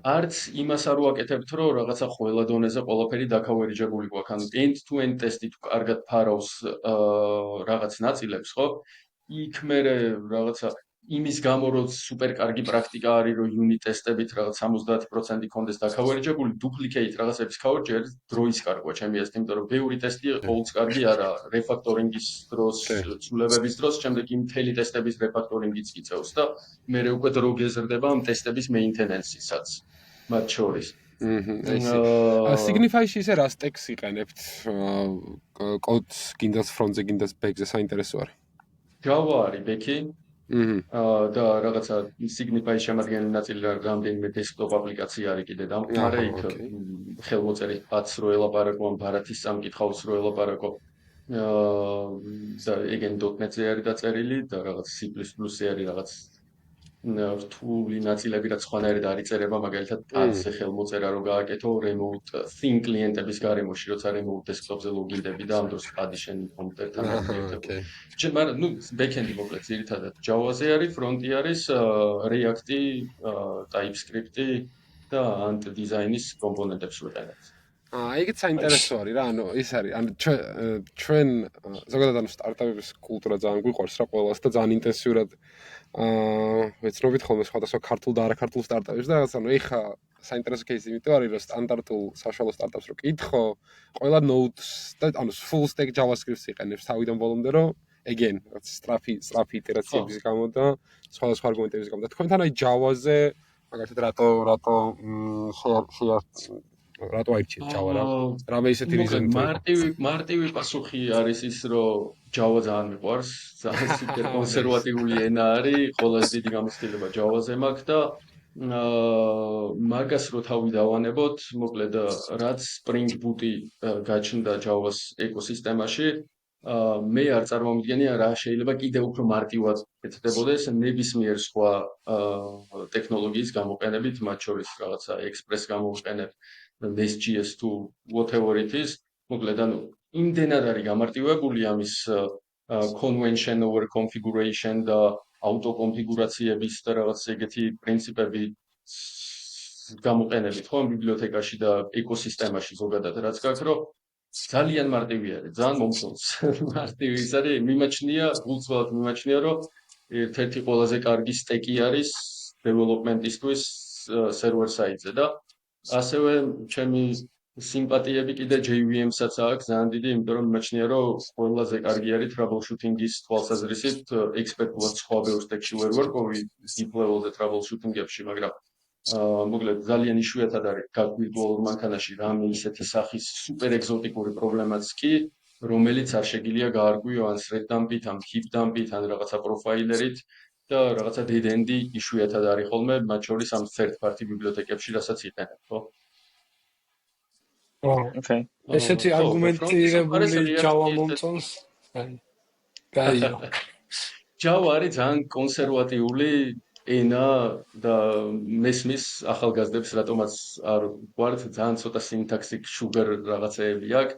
არც იმას არ ვაკეთებთ, რომ რაღაცა ყველა დონეზე ყველაფერი დაკავერიჯებული გვაქვს, ანუ end-to-end ტესტი თუ კარგად ფარავს რაღაც ნაწილებს, ხო? იქ მე რაღაცა იმის გამო რომ სუპერ კარგი პრაქტიკა არის რომ unit ტესტებით რაღაც 70% კონდეს დაკავერიჯებული, duplicate რაღაცების coverage არის დროის კარგვა, ჩემი აზრით, იმიტომ რომ ბევრი ტესტი ყოველთვის კარგი არა, refactoring-ის დროს, ცვლილებების დროს, შემდეგ იმ მთელი ტესტების refactoring-იც იწევს და მე უკვე დრო გეზრდება ამ ტესტების maintenance-ისაც მათ შორის. Signify-ში ისე რა stacks იყენებთ? კოდს გინდას front-ზე, გინდას back-ზე საინტერესო არის. Java არის back-ი. და რაღაცა Signify-ის შემადგენელი ნაწილი რამდენიმე desktop აპლიკაცია არის კიდე დამყარე, იქ ხელმოწერის ბათს რო ელაპარაკო, ან ბარათის სამკითხავს რო ელაპარაკო. და ეგენ .NET-ზე არის დაწერილი და რაღაც C++-ზე არის რაღაც რთული ნაწილები, რაც სხვანაირად არ იწერება, მაგალითად პადზე ხელმოწერა რო გააკეთო remote thin კლიენტების გარემოში, როცა remote desktop-ზე ლოგინდები და ამ დროს პადი შენ კომპიუტერთან აკეთებ. მაგრამ ნუ backend-ი მოკლედ ძირითადად Java-ზე არის, front-ი არის React-ი, TypeScript-ი და Ant design-ის კომპონენტებს ვიყენებთ. ეგეც საინტერესო არის რა, ანუ ის არის, ანუ ჩვენ ზოგადად ანუ სტარტაპების კულტურა ძალიან გვიყვარს რა ყველას და ძალიან ინტენსიურად ვეცნობით ხოლმე სხვადასხვა ქართულ და არაქართულ სტარტაპებს და რაღაც ანუ ეხა საინტერესო кейსი იმიტომ არის რომ სტანდარტულ საშუალო სტარტაპს რო კითხო, ყველა Node-ს და ანუ full stack JavaScript-ს იყენებს თავიდან ბოლომდე რომ again სწრაფი iterაციების გამო და სხვადასხვა არგუმენტების გამო და თქვენთან აი Java-ზე მაგალითად რატო აირჩიეთ Java რა? რამე ისეთი რიზონი მარტივი პასუხი არის ის, რომ Java ძალიან მიყვარს, ძალიან სუპერ კონსერვატიული ენა არის, ყველაზე დიდი გამოცდილება Java-ზე მაქვს და მაგას რო თავი დავანებოთ, მოკლედ რაც Spring Boot-ი გაჩნდა Java-s ეკოსისტემაში, მე არ წარმომიდგენია რა შეიძლება კიდევ უფრო მარტივად ეცდებოდეს ნებისმიერ სხვა ტექნოლოგიის გამოყენებით, მათ შორის რაღაცა Express გამოვიყენებ Nest.js თუ whatever it is, მოკლედ ანუ იმდენად არის გამარტივებული ამის convention over configuration და auto-კონფიგურაციების და რაღაც ეგეთი პრინციპები გამოყენებით ხო ბიბლიოთეკაში და ეკოსისტემაში ზოგადად რაც გაქვს, რომ ძალიან მარტივი არის, ძალიან მომწონს. მარტივი ის არის, გულწრფელად მიმაჩნია, რომ ერთ-ერთი ყველაზე კარგი სტეკი არის development-ისთვის server side-ზე და ასევე ჩემი სიმპათიები კიდე JVM-საც აქვს ძალიან დიდი, იმიტომ რომ მიმაჩნია, რომ ყველაზე კარგი არის troubleshooting-ის თვალსაზრისით, ექსპერტულად სხვა ბევრ სტეკში ვერ ვარკვევი deep level-ზე troubleshooting-ებში, მაგრამ მოკლედ ძალიან იშვიათად არის ვირტუალურ მანქანაში რამე ისეთი სახის სუპერ ეგზოტიკური პრობლემაც კი, რომელიც არ შეგიძლია გაარკვიო ან thread dump-ით, ან heap dump-ით, ან რაღაცა პროფაილერით და რაღაცა dead end-ი იშვიათად არის ხოლმე, მათ შორის ამ third party ბიბლიოთეკებში, რასაც იყენებ, ხო? Okay. ესეთი არგუმენტირებული Java მომწონს. გაიო. Java არის ძალიან კონსერვატიული ენა და მესმის ახალგაზრდებს რატომაც არ გვართ ძალიან ცოტა syntaxic sugar რაღაცეები აქვს,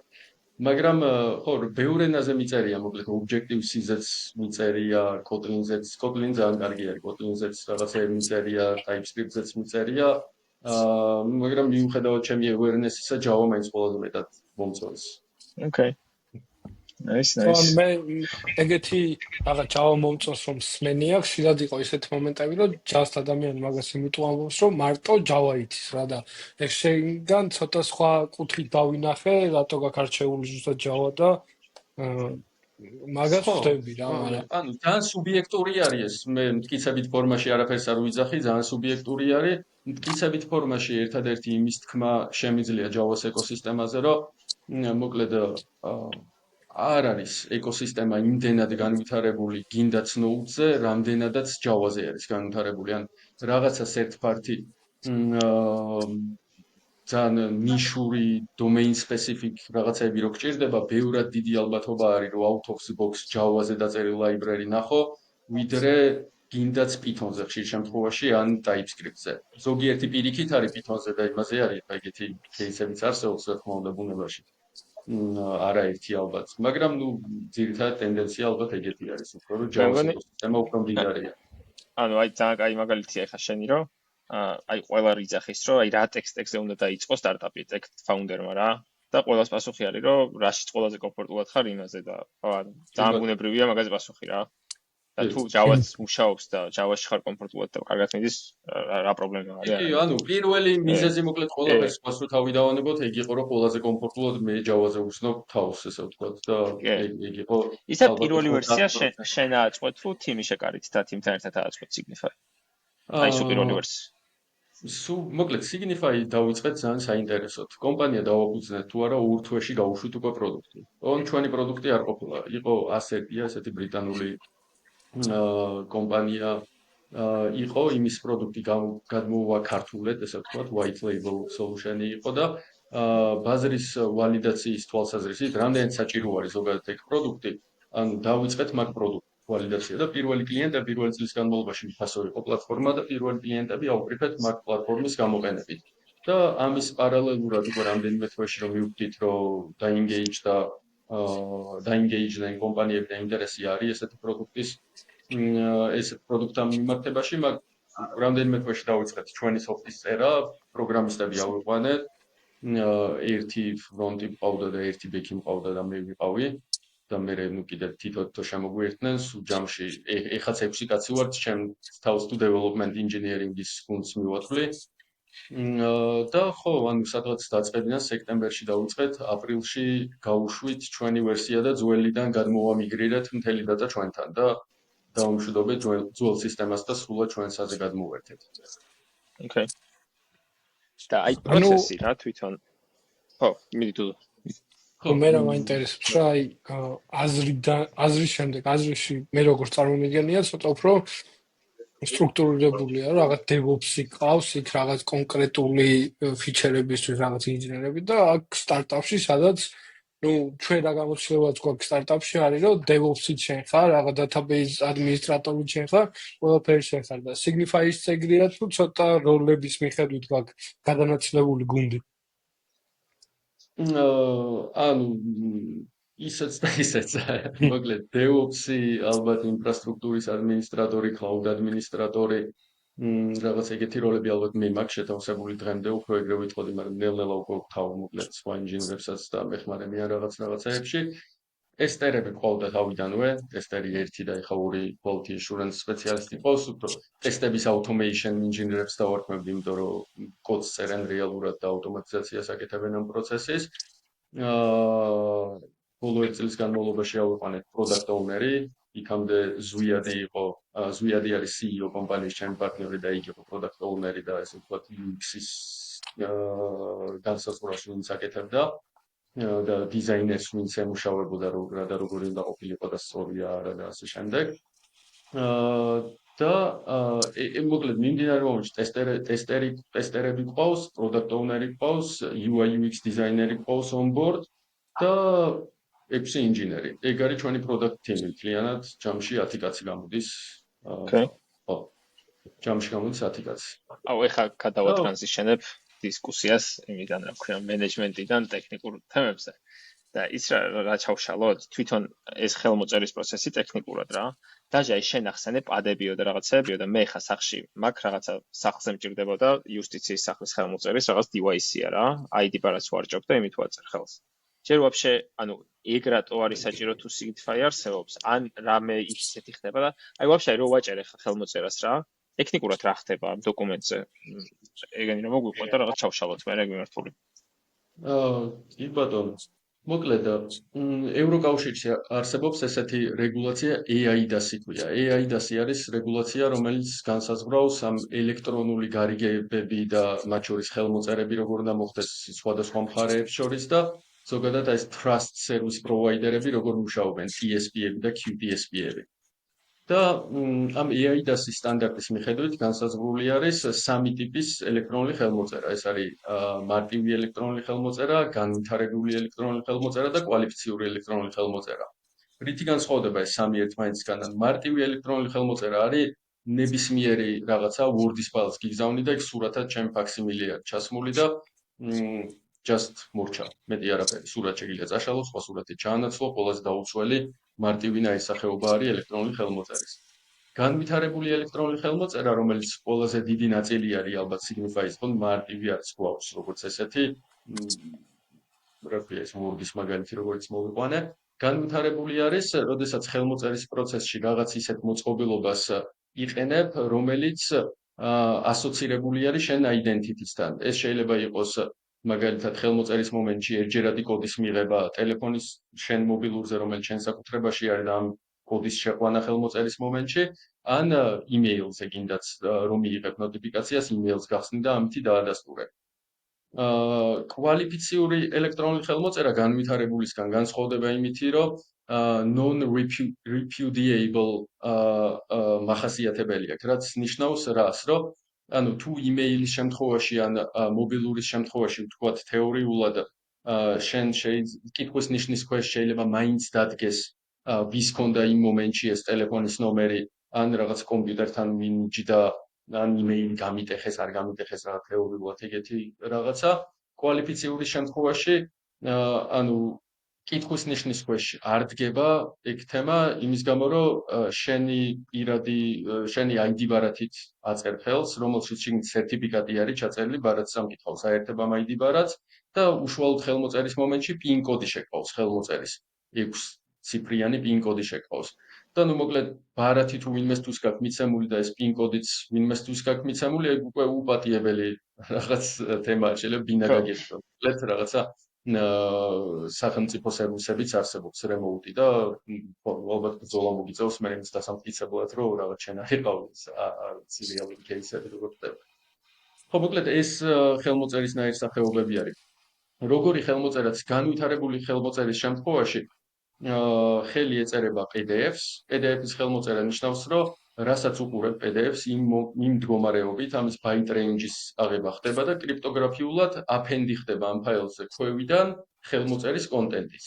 მაგრამ ხო ბევრ ენაზე მიწერია, მოკლედ Objective-C-ზეც მიწერია, Kotlin-ზეც, Kotlin ძალიან კარგი არის, Kotlin-ზეც რაღაცეები მიწერია, TypeScript-ზეც მიწერია, მაგრამ მიუხედავად ჩემი awareness-ისა, Java მაინც ყველაზე მეტად მომწონს. Okay. Nice. მე ეგეთი რაღაც Java მომწონს რომ სმენი აქვს, შეიძლება იყო ისეთი მომენტები, რომ just ადამიანი მაგას იმიტომ ამბობს, რომ მარტო Java იცის რა და ეგ შეგან ცოტა სხვა კუთხით დავინახე, რატო გაქვს არჩეული ზუსტად Java და მაგას ხვდები რა, მაგრამ ანუ ძალიან სუბიექტური არის ეს. მე მტკიცებით ფორმაში არაფერს არ ვიძახი, ძალიან სუბიექტური არის. მტკიცებით ფორმაში ერთადერთი იმის თქმა შემიძლია Java-s ეკოსისტემაზე, რომ მოკლედ არ არის ეკოსისტემა იმდენად განვითარებული გინდაც Node-ზე, რამდენადაც Java-ზე არის განვითარებული. ან რაღაცა third party ძალიან ნიშური domain specific რაღაცები რო გჭირდება, ბევრად დიდი ალბათობა არის, რომ out of the box Java-ზე დაწერილი library ნახო, ვიდრე გინდაც Python-ზე ხშირ შემთხვევაში ან TypeScript-ზე. ზოგიერთი პირიქით არის Python-ზე და იმაზე არის, ეგეთი кейსებიც არსებობს, რა თქმა უნდა, ბუნებაში. არაერთი ალბათ, მაგრამ ნუ ძირითადად ტენდენცია ალბათ ეგეთი არის, უფრო რომ Java-ს ეკოსისტემა უფრო მდიდარია. ანუ აი ძალიან კაი მაგალითია ხა შენი რომ აი ყველა რიძახის რომ აი რა ტექსტზე უნდა დაიწყო სტარტაპი ტექ ფაუნდერმა რა და ყველას პასუხი არის რომ რაშიც ყველაზე კომფორტულად ხარ იმაზე და ძალიან ბუნებრივია მაგაზე პასუხი რა. და თუ Java-ს მუშაობს და Java-ში ხარ კომფორტულად და კარგად მიდის რა პრობლემა არის? კი, ანუ პირველი მიზეზი მოკლედ ყველაფერს მას რო თავი დავანებოთ, ეგ იყო რომ ყველაზე კომფორტულად მე Java-ზე ვცნობ თავს, ესე ვთქვათ და ეგ იყო. ისა პირველი ვერსია შენ ააწყვე თუ თიმი შეკარით და თიმთან ერთად ააწყვე Signify. აი სუ პირველი ვერსია. სუ მოკლედ Signify დავიწყეთ ძალიან საინტერესოდ. კომპანია დავაფუძნეთ თუ არა ორ თვეში გავუშვით უკვე პროდუქტი. ჩვენი პროდუქტი არ ყოფილა, იყო ასეტია, ესეთი ბრიტანული კომპანია იყო, იმის პროდუქტი გადმოვა ქართულად, ესე ვთქვათ, white label solution-ი იყო და ბაზრის ვალიდაციის თვალსაზრისით, რამდენად საჭირო არის ზოგადად ეგ პროდუქტი, ანუ დავიწყეთ მაგ პროდუქტ ვალიდაცია და პირველი კლიენტები პირველი წლის განმავლობაში ფასო იყო პლატფორმა და პირველი კლიენტები ავუკრიფეთ მაგ პლატფორმის გამოყენებით. და ამის პარალელურად უკვე რამდენიმე თვეში რომ მივხვდით, რომ დაინგეიჯდნენ კომპანიები და ინტერესი არის ესეთი პროდუქტის ეს პროდუქტთან მიმართებაში, მაგრამ რამდენიმე თვეში დავიწყეთ ჩვენი სოფტის წერა, პროგრამისტები ავიყვანეთ ერთი ფრონტი მყავდა და ერთი ბექი მყავდა და მე ვიყავი და მე კიდევ თითო შემოგვიერთნენ ჯამში ეხაც 6 კაცი ვართ ჩემ თავს თუ development engineering-ის გუნდს მივაწვლი და ხო ანუ სადღაც დაწყებინა სექტემბერში დავიწყეთ აპრილში გავუშვით ჩვენი ვერსია და ძველიდან გადმოვამიგრირეთ მთელი data ჩვენთან და დავუმშვიდობეთ ძველ სისტემას და სრულად ჩვენსაზე გადმოვერთეთ. Okay. და აი პროცესი რა თვითონ ხო მიდი თუ მე რა მაინტერესებს რა აი აზრის შემდეგ აზრში მე როგორ წარმომიდგენია ცოტა უფრო სტრუქტურირებულია რაღაც DevOps-ი ყავს იქ რაღაც კონკრეტული ფიჩერებისთვის რაღაც ინჟინერები და აქ სტარტაპში სადაც ну ჩვენ რა გამოცდილებაც გვაქვს სტარტაპში არის რომ DevOps-ით შენ ხარ რაღაც database ადმინისტრატორი შენ ხარ ყველაფერი შენ ხარ და Signify-ის წეგრია თუ ცოტა როლების მიხედვით გვაქვს გადანაწილებული გუნდი ანუ ისეც და ისეც მოკლედ DevOps-ი ალბათ ინფრასტრუქტურის ადმინისტრატორი, cloud ადმინისტრატორი რაღაც ეგეთი როლები ალბათ მე მაქვს შეთავსებული დღემდე უფრო ეგრე ვიტყოდი, მაგრამ ნელ-ნელა უკვე ვთავ მოკლედ სხვა ინჟინერებსაც და მეხმარებიან რაღაცეებში. ტესტერები ყავდა თავიდანვე, ტესტერი 1 და ეხა 2 quality assurance სპეციალისტი ყავს, უფრო ტესტების automation ინჟინერებს დავარქმევდი, იმიტომ რომ კოდს წერენ რეალურად და ავტომატიზაციას აკეთებენ ამ პროცესის. ბოლო 1 წლის განმავლობაში ავიყვანეთ product owner-ი, იქამდე ზვიადი იყო, ზვიადი არის CEO კომპანიის ჩემი პარტნიორი და იქ იყო product owner-ი და ესე ვთქვათ UX-ის განსაზღვრაში ვინც აკეთებდა. და დიზაინერს ვინც ემუშავებოდა და როგორი უნდა ყოფილიყო და სწორია არა და ასე შემდეგ. და მოკლედ მიმდინარე მომენტში ტესტერები ყავს, product owner-ი ყავს, UI UX დიზაინერი ყავს on board და 6 ინჟინერი. ეგ არის ჩვენი product team-ი, მთლიანად ჯამში 10 კაცი გამოდის. ხო. ჯამში გამოდის 10 კაცი. აუ ეხა გადავატრანზიშენებ დისკუსიას იმიდან რა ქვია მენეჯმენტიდან ტექნიკურ თემებზე და ის რა ჩავშალოთ თვითონ ეს ხელმოწერის პროცესი ტექნიკურად რა დაჟე შენ ახსენე პადებიო და რაღაცებიო და მე ხა სახში მაგ რაღაცა სახლზე მჭირდებოდა იუსტიციის სახლის ხელმოწერის რაღაც device-ია რა ID პარაც ვარჭობ და იმით ვაწერ ხელს ჯერ ვაფშე ანუ ეგ რატო არის საჭირო თუ Signify არსებობს ან რამე ისეთი ხდება და აი ვაფშე რო ვაჭერე ხელმოწერას რა ტექნიკურად რა ხდება ამ დოკუმენტზე? ეგენი რომ მოგვიყვება და რაღაც ჩავშალოთ მე რა მიმართული. კი ბატონო. მოკლედ ევროკავშირში არსებობს ესეთი რეგულაცია EIDAS-ი ქვია. EIDAS-ი არის რეგულაცია, რომელიც განსაზღვრავს ამ ელექტრონული გარიგებები და მათ შორის ხელმოწერები როგორ უნდა მოხდეს სხვადასხვა მხარეებს შორის და ზოგადად ეს trust service provider-ები როგორ მუშაობენ, TSP-ები და QTSP-ები. და ამ EIDAS-ის სტანდარტის მიხედვით განსაზღვრული არის 3 ტიპის ელექტრონული ხელმოწერა. ეს არის მარტივი ელექტრონული ხელმოწერა, განვითარებული ელექტრონული ხელმოწერა და კვალიფიციური ელექტრონული ხელმოწერა. რითი განსხვავდება ეს 3 ერთმანეთისგან? მარტივი ელექტრონული ხელმოწერა არის ნებისმიერი რაღაცა Word-ის ფაილს გიგზავნი და იქ სურათად ჩემი ფაქსიმილია ჩასმული და just მორჩა. მეტი არაფერი. სურათ შეგიძლია წაშალო, სხვა სურათი ჩაანაცვლო, ყველაზე დაუცველი მარტივი ნაირსახეობა არის ელექტრონული ხელმოწერის. განვითარებული ელექტრონული ხელმოწერა, რომელიც ყველაზე დიდი ნაწილი არის ალბათ Signify-ის თქო მარტივი არის გვაქვს, როგორც ესეთი რა ქვია ეს Word-ის მაგალითი როგორც მოვიყვანე. განვითარებული არის, როდესაც ხელმოწერის პროცესში რაღაც ისეთ მოწყობილობას იყენებ, რომელიც ასოცირებული არის შენ identity-სთან. ეს შეიძლება იყოს მაგალითად ხელმოწერის მომენტში ერთჯერადი კოდის მიღება ტელეფონის შენ მობილურზე რომელიც შენ საკუთრებაში არის და ამ კოდის შეყვანა ხელმოწერის მომენტში ან email-ზე გინდაც რომ მიიღებ ნოტიფიკაციას email-ს გახსნი და ამითი დაადასტურე. კვალიფიციური ელექტრონული ხელმოწერა განვითარებულისგან განსხვავდება იმითი, რომ non-repudiable მახასიათებელი აქვს, რაც ნიშნავს რას, რომ ანუ თუ email-ის შემთხვევაში ან მობილურის შემთხვევაში ვთქვათ თეორიულად შენ კითხვის ნიშნის ქვეშ შეიძლება მაინც დადგეს ვის ქონდა იმ მომენტში ეს ტელეფონის ნომერი ან რაღაც კომპიუტერთან მინიჭდა ან email-ი გამიტეხეს არ გამიტეხეს რა თეორიულად ეგეთი რაღაცა კვალიფიციური შემთხვევაში ანუ კითხვის ნიშნის ქვეშ არ დგება ეგ თემა იმის გამო რომ შენი ID ბარათით აწერ ხელს რომელშიც შიგნით სერტიფიკატი არის ჩაწერილი ბარათს ამკითხავს აერთებამ ID ბარათს და უშუალოდ ხელმოწერის მომენტში PIN კოდი შეკავს ხელმოწერის 6 ციფრიანი PIN კოდი შეკავს და ნუ მოკლედ ბარათი თუ ვინმესთვის გაქვს მიცემული და ეს PIN კოდიც ვინმესთვის გაქვს მიცემული ეგ უკვე უპატიებელი რაღაც თემაა შეიძლება ბინა გაგეთქვა მოკლედ რაღაცა სახელმწიფო სერვისებიც არსებობს რემოუტი და ალბათ ბრძოლა მოგიწევს მე იმის დასამტკიცებლად რომ რაღაც შენახი ყავდეს არც რეალური кейსები როგორ ხდება. ხო მოკლედ ეს ხელმოწერის ნაირსახეობები არის. როგორი ხელმოწერაც განვითარებული ხელმოწერის შემთხვევაში ხელი ეწერება PDF-ს. PDF-ის ხელმოწერა ნიშნავს რომ რასაც უყურებ PDF-ს იმ მდგომარეობით ამის byte range-ის აღება ხდება და კრიპტოგრაფიულად აფენდი ხდება ამ ფაილზე ქვევიდან ხელმოწერის კონტენტის.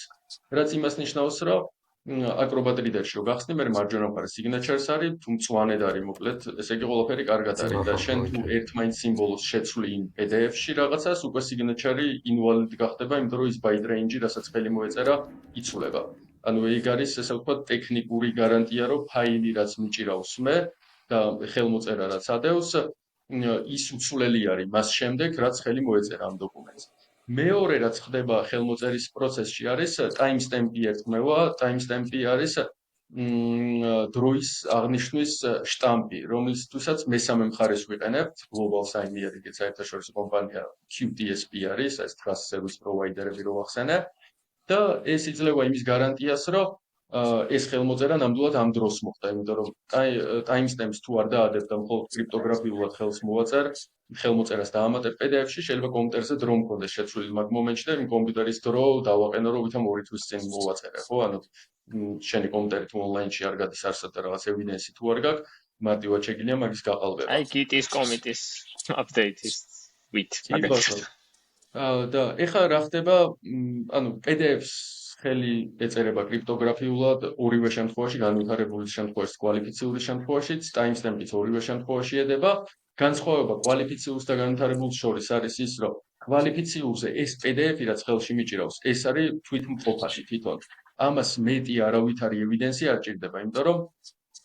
რაც იმას ნიშნავს რომ Acrobat Reader-ში რო გახსნი, მე მარჯვენა მხარეს signature-ს არის, თუ მწვანედ არის, მოკლედ, ესე იგი ყველაფერი კარგად არის და შენ თუ ერთმანეთს სიმბოლოს შეცვლი იმ PDF-ში რაღაცას, უკვე signature-ი invalid გახდება, იმიტომ რომ ის byte range-ი, რასაც ხელი მოეწერა, იცვლება. ანუ ეგ არის, ესე ვთქვათ, ტექნიკური გარანტია, რომ ფაილი რაც მიჭირავს მე და ხელმოწერა რაც ადევს, ის უცვლელი არის მას შემდეგ, რაც ხელი მოეწერა ამ დოკუმენტს. მეორე რაც ხდება ხელმოწერის პროცესში არის timestamp-ი ერთმევა, timestamp-ი არის დროის აღნიშვნის შტამპი, რომლისთვისაც მესამე მხარეს ვიყენებთ, Global Sign-ი არის ეგეც საერთაშორისო კომპანია QTSP არის, ეს Trust Service Provider-ები რო ახსენე და ეს იძლევა იმის გარანტიას, რომ ეს ხელმოწერა ნამდვილად ამ დროს მოხდა, იმიტომ რომ timestamps თუ არ დაადებ და მხოლოდ კრიპტოგრაფიულად ხელს მოვაწერ, ხელმოწერას დაამატებ PDF-ში, შეიძლება კომპიუტერზე დრო მქონდეს შეცვლილი მაგ მომენტში და იმ კომპიუტერის დრო დავაყენო, რომ ვითომ 2 თვის წინ მოვაწერე, ხო? ანუ შენი კომპიუტერი თუ ონლაინში არ გადის არსად და რაღაც evidence-ი თუ არ გაქვს, მარტივად შეგიძლია მაგის გაყალბება. აი Git-ის კომიტის update-ის with მაგალითად. და ეხლა რა ხდება, ანუ PDF-ს ხელი ეწერება კრიპტოგრაფიულად ორივე შემთხვევაში, განვითარებული შემთხვევაში, კვალიფიციური შემთხვევაშიც, timestamp-იც ორივე შემთხვევაში ედება. განსხვავება კვალიფიციურს და განვითარებულს შორის არის ის, რომ კვალიფიციურზე ეს PDF-ი რაც ხელში მიჭირავს, ეს არის თვითმყოფაში თვითონ. ამას მეტი არავითარი evidence არ ჭირდება, იმიტომ რომ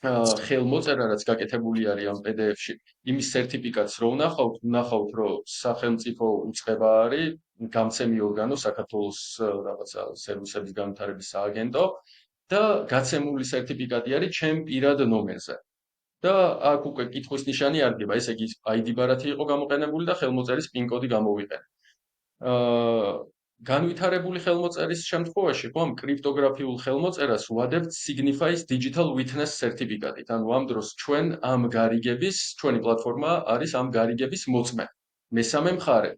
ხელმოწერა რაც გაკეთებული არის ამ PDF-ში, იმის სერტიფიკატს რო ვნახავთ, რომ სახელმწიფო უწყება არის, გამცემი ორგანო საქართველოს რაღაცა სერვისების განვითარების სააგენტო და გაცემული სერტიფიკატი არის ჩემ პირად ნომერზე. და აქ უკვე კითხვის ნიშანი არ დგება, ესე იგი ID ბარათი იყო გამოყენებული და ხელმოწერის PIN კოდი გამოვიყენე. განვითარებული ხელმოწერის შემთხვევაში, ხო, კრიპტოგრაფიულ ხელმოწერას ვადებთ Signifies Digital Witness სერტიფიკატით. ანუ ამ დროს ჩვენ ამ გარიგების, ჩვენი პლატფორმა არის ამ გარიგების მოწმე. მესამე მხარე,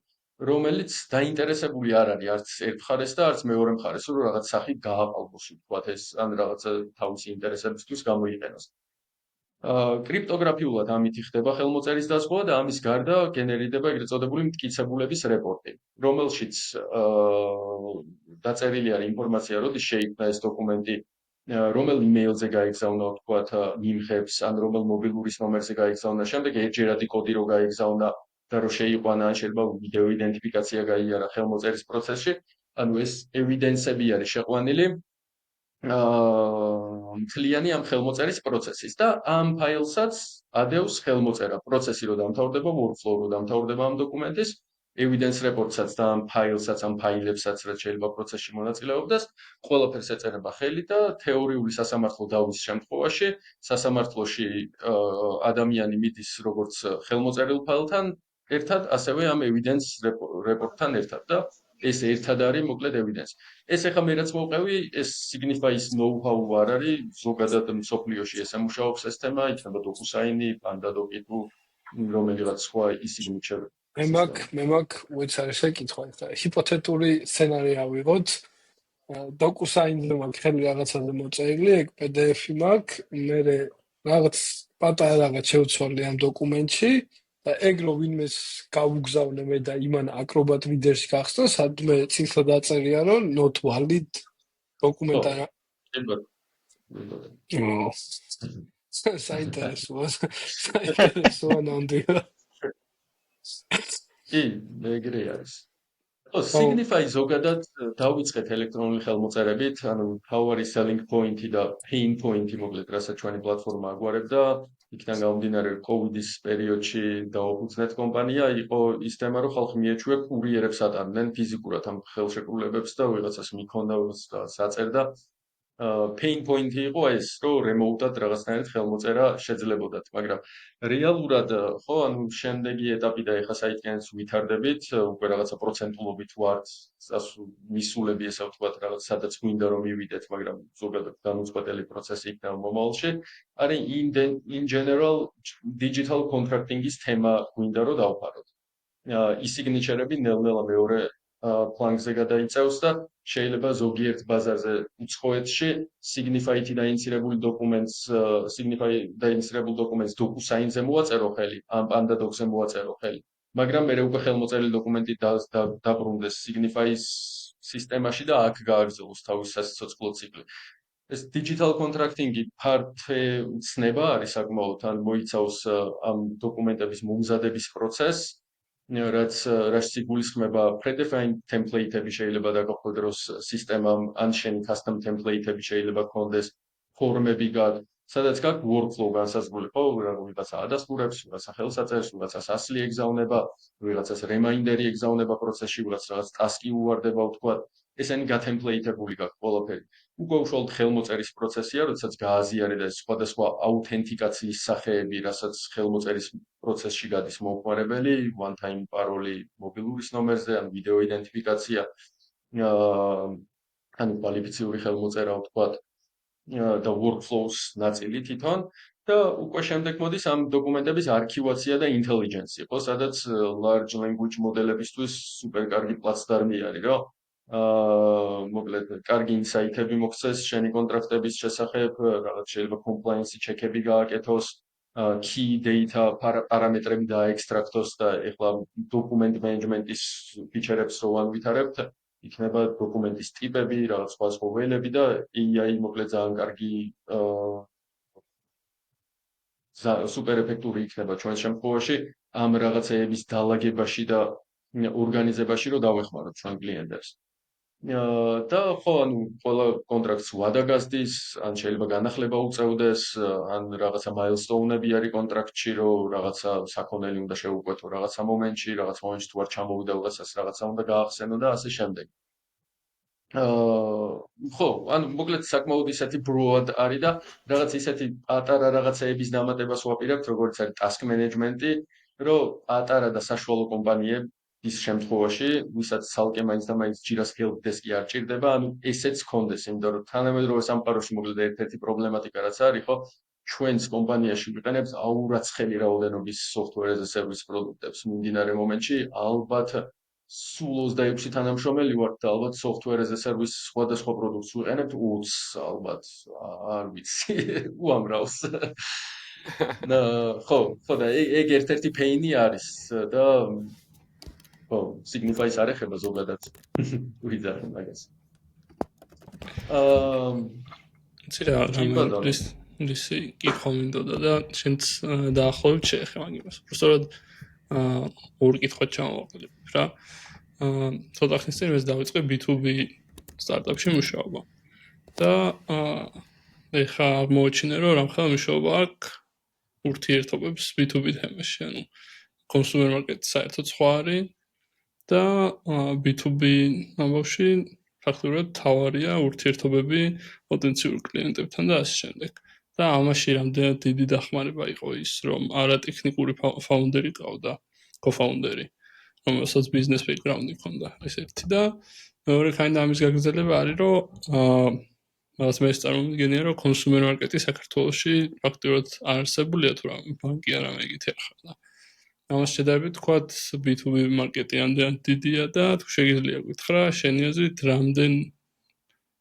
რომელიც დაინტერესებული არ არის არც ერთ მხარეს და არც მეორე მხარეს, რომ რაღაც სახით გააყალბოს, ვთქვათ ეს, ან რაღაცა თავისი ინტერესებისთვის გამოიყენოს. კრიპტოგრაფიულად ამით ხდება ხელმოწერის დაზღვევა და ამის გარდა გენერირდება ეგრეთ წოდებული მტკიცებულების რეპორტი, რომელშიც დაწერილი არის ინფორმაცია, როდის შეიქმნა ეს დოკუმენტი, რომელ იმეილზე გაიგზავნა, ვთქვათ, მიმხებს, ან რომელ მობილურის ნომერზე გაიგზავნა, შემდეგ ერთჯერადი კოდი რო გაიგზავნა და რო შეიყვანა, ან შეიძლება ვიდეო იდენტიფიკაცია გაიარა ხელმოწერის პროცესში, ანუ ეს evidence-ები არის შეყვანილი მთლიანი ამ ხელმოწერის პროცესის და ამ ფაილსაც ადევს ხელმოწერა პროცესი რო დამთავრდება, workflow რო დამთავრდება ამ დოკუმენტის, evidence report-საც და ამ ფაილსაც, ამ ფაილებსაც რაც შეიძლება პროცესში მონაწილეობდეს, ყველაფერს ეწერება ხელი და თეორიული სასამართლო დავის შემთხვევაში, სასამართლოში ადამიანი მიდის როგორც ხელმოწერილ ფაილთან ერთად, ასევე ამ evidence report-თან ერთად და ეს ერთად არის მოკლედ evidence. ეს ახლა მე რაც მოვყევი, ეს Signifies know-how არ არის, ზოგადად მსოფლიოში ესე მუშაობს ეს თემა, იქნება DocuSign-ი, PandaDoc-ი თუ რომელიღაც სხვა e-signature. მე მაქვს უიც არის შეკითხვა, ხა ჰიპოთეტური სცენარი ავიღოთ. DocuSign-ზე მაქვს ხელი რაღაცაზე მოწერილი, ეგ PDF-ი მაქვს, მე რაღაც პატარა რაღაც შევცვალე ამ დოკუმენტში და ეგ რო ვინმეს გავუგზავნე მე და იმან Acrobat Reader-ში გახსნა, სადმე ციხე დაწერია, რომ not valid დოკუმენტა. საინტერესოა ნამდვილად. ეგრე არის. Signify ზოგადად დავიწყეთ ელექტრონული ხელმოწერებით, ანუ მთავარი selling point-ი და pain point-ი მოკლედ, რასაც ჩვენი პლატფორმა აგვარებდა, იქიდან გამომდინარე COVID-ის პერიოდში დაუფუძნეთ კომპანია, იყო ის თემა, რომ ხალხი მიეჩვია კურიერებს ატარდნენ ფიზიკურად ამ ხელშეკრულებებს და ვიღაცას მიქონდა და საწერდა. Pain point-ი იყო ეს, რომ remote-ად რაღაცნაირად ხელმოწერა შეძლებოდათ, მაგრამ რეალურად ხო, ანუ შემდეგი ეტაპი და ეხა საითიანს ვითარდებით, უკვე რაღაცა პროცენტულობით ვართ მისულები, ესე ვთქვათ, რაღაც სადაც გვინდა რომ მივიდეთ, მაგრამ ზოგადად განუწყვეტელი პროცესი იქნება მომავალში. არის in general digital contracting-ის თემა გვინდა რომ დავფაროთ. e-signature-ები ნელ-ნელა მეორე ფლანგზე გადაიწევს და შეიძლება ზოგიერთ ბაზარზე უცხოეთში Signify-ი დაინიცირებული დოკუმენტს DocuSign-ზე მოვაწერო ხელი, ან PandaDocs-ზე მოვაწერო ხელი. მაგრამ მე უკვე ხელმოწერილი დოკუმენტი დაბრუნდეს Signify-ის სისტემაში და აქ გააგრძელოს თავის სასიცოცხლო ციკლი. ეს digital contracting-ი ფართე ცნება არის საკმაოდ, ან მოიცავს ამ დოკუმენტების მომზადების პროცესს, რაც იგულისხმება predefined template-ები შეიძლება დაგახვედროს სისტემამ, ან შენი custom template-ები შეიძლება გქონდეს, ფორმები გაქვს, სადაც გაქვს workflow განსაზღვრული, ხო, ვიღაცა ადასტურებს, ვიღაცა ხელს აწერს, ვიღაცას ასლი ეგზავნება, ვიღაცას reminder-ი ეგზავნება პროცესში, ვიღაც რაღაც task-ი უვარდება, ვთქვათ, ესენი გათემპლეიტებული გაქვს ყველაფერი. უკვე უშუალოდ ხელმოწერის პროცესია, როდესაც გააზიარე და სხვადასხვა აუთენტიკაციის სახეები, რასაც ხელმოწერის პროცესში გადის მომხმარებელი, one time paroli მობილურის ნომერზე, ან ვიდეო იდენტიფიკაცია, ანუ კვალიფიციური ხელმოწერა, ვთქვათ, და workflows ნაწილი თვითონ და უკვე შემდეგ მოდის ამ დოკუმენტების არქივაცია და ინტელიგენცია, ხო, სადაც large language მოდელებისთვის სუპერ კარგი პლატფორმი არის, რომ მოკლედ კარგი ინსაიტები მოგცეს შენი კონტრაქტების შესახებ, რაღაც შეიძლება compliance check-ები გააკეთოს, key data პარამეტრები დაექსტრაქტოს და ეხლა document management-ის ფიჩერებს რო ვანვითარებთ, იქნება დოკუმენტის ტიპები, რაღაც სხვა ველები და AI მოკლედ ძალიან კარგი სუპერ ეფექტური იქნება ჩვენს შემთხვევაში ამ რაღაცეების დალაგებაში და ორგანიზებაში, რომ დავეხმაროთ ჩვენ კლიენტებს. და ხო, ანუ ყველა კონტრაქტს ვადა გასდის, ან შეიძლება განახლება უწევდეს, ან რაღაცა milestone-ები არის კონტრაქტში, რომ რაღაცა საქონელი უნდა შეუკვეთო რაღაცა მომენტში, რაღაც მომენტში თუ არ ჩამოვიდა რაღაცას რაღაცა უნდა გაახსენო და ასე შემდეგ. ხო, ანუ მოკლედ საკმაოდ ისეთი broad არის და რაღაც ისეთი პატარა რაღაცეების დამატებას ვაპირებთ, როგორც არის task management-ი, რომ პატარა და საშუალო კომპანიები ის შემთხვევაში, ვისაც ცალკე მაინც და მაინც ჯირას help desk-ი არ ჭირდება, ანუ ესეც გქონდეს, იმიტომ რომ თანამედროვე სამყაროში მოკლედ ერთ-ერთი პრობლემატიკა რაც არის, ხო, ჩვენს კომპანიაში ვიყენებთ აურაცხელი რაოდენობის software as a service პროდუქტებს მიმდინარე მომენტში, ალბათ სულ 26 თანამშრომელი ვართ და ალბათ software as a service სხვადასხვა პროდუქტს ვიყენებთ 20, ალბათ, არ ვიცი, უამრავს. და ხო, და ეგ ერთ-ერთი pain-ი არის და ხო, Signify-ს არ ეხება ზოგადად. ვიძახე მაგას. ისი კითხვა მინდოდა და შენც დაახლოებით შეეხე მაგ იმას. უბრალოდ ორი კითხვა ჩამოვაყალიბებ რა. ცოტა ხნის წინ ეს დავიწყე B2B სტარტაპში მუშაობა. და ეხა მოვაჩინე რომ რამხელა მუშაობა აქვს ურთიერთობებს B2B თემაში, ანუ consumer market-ი საერთოდ სხვა არის და B2B ამბავში ფაქტობრივად თავარია ურთიერთობები პოტენციურ კლიენტებთან და ასე შემდეგ. და ამაში რამდენად დიდი დახმარება იყო ის, რომ არატექნიკური ფაუნდერი ყავდა, co-founderi, რომელსაც business background-ი ჰქონდა, ეს ერთი და მეორე კაინდა ამის გაგრძელება არის, რომ მას მე წარმოვიდგენია, რომ consumer market-ი საქართველოში ფაქტობრივად არ არსებულია თუ რა ბანკი არა მეგითი ახლა და ამას შედარებით თქვათ B2B მარკეტი ამდენად დიდია და თუ შეგიძლია გითხრა შენი აზრით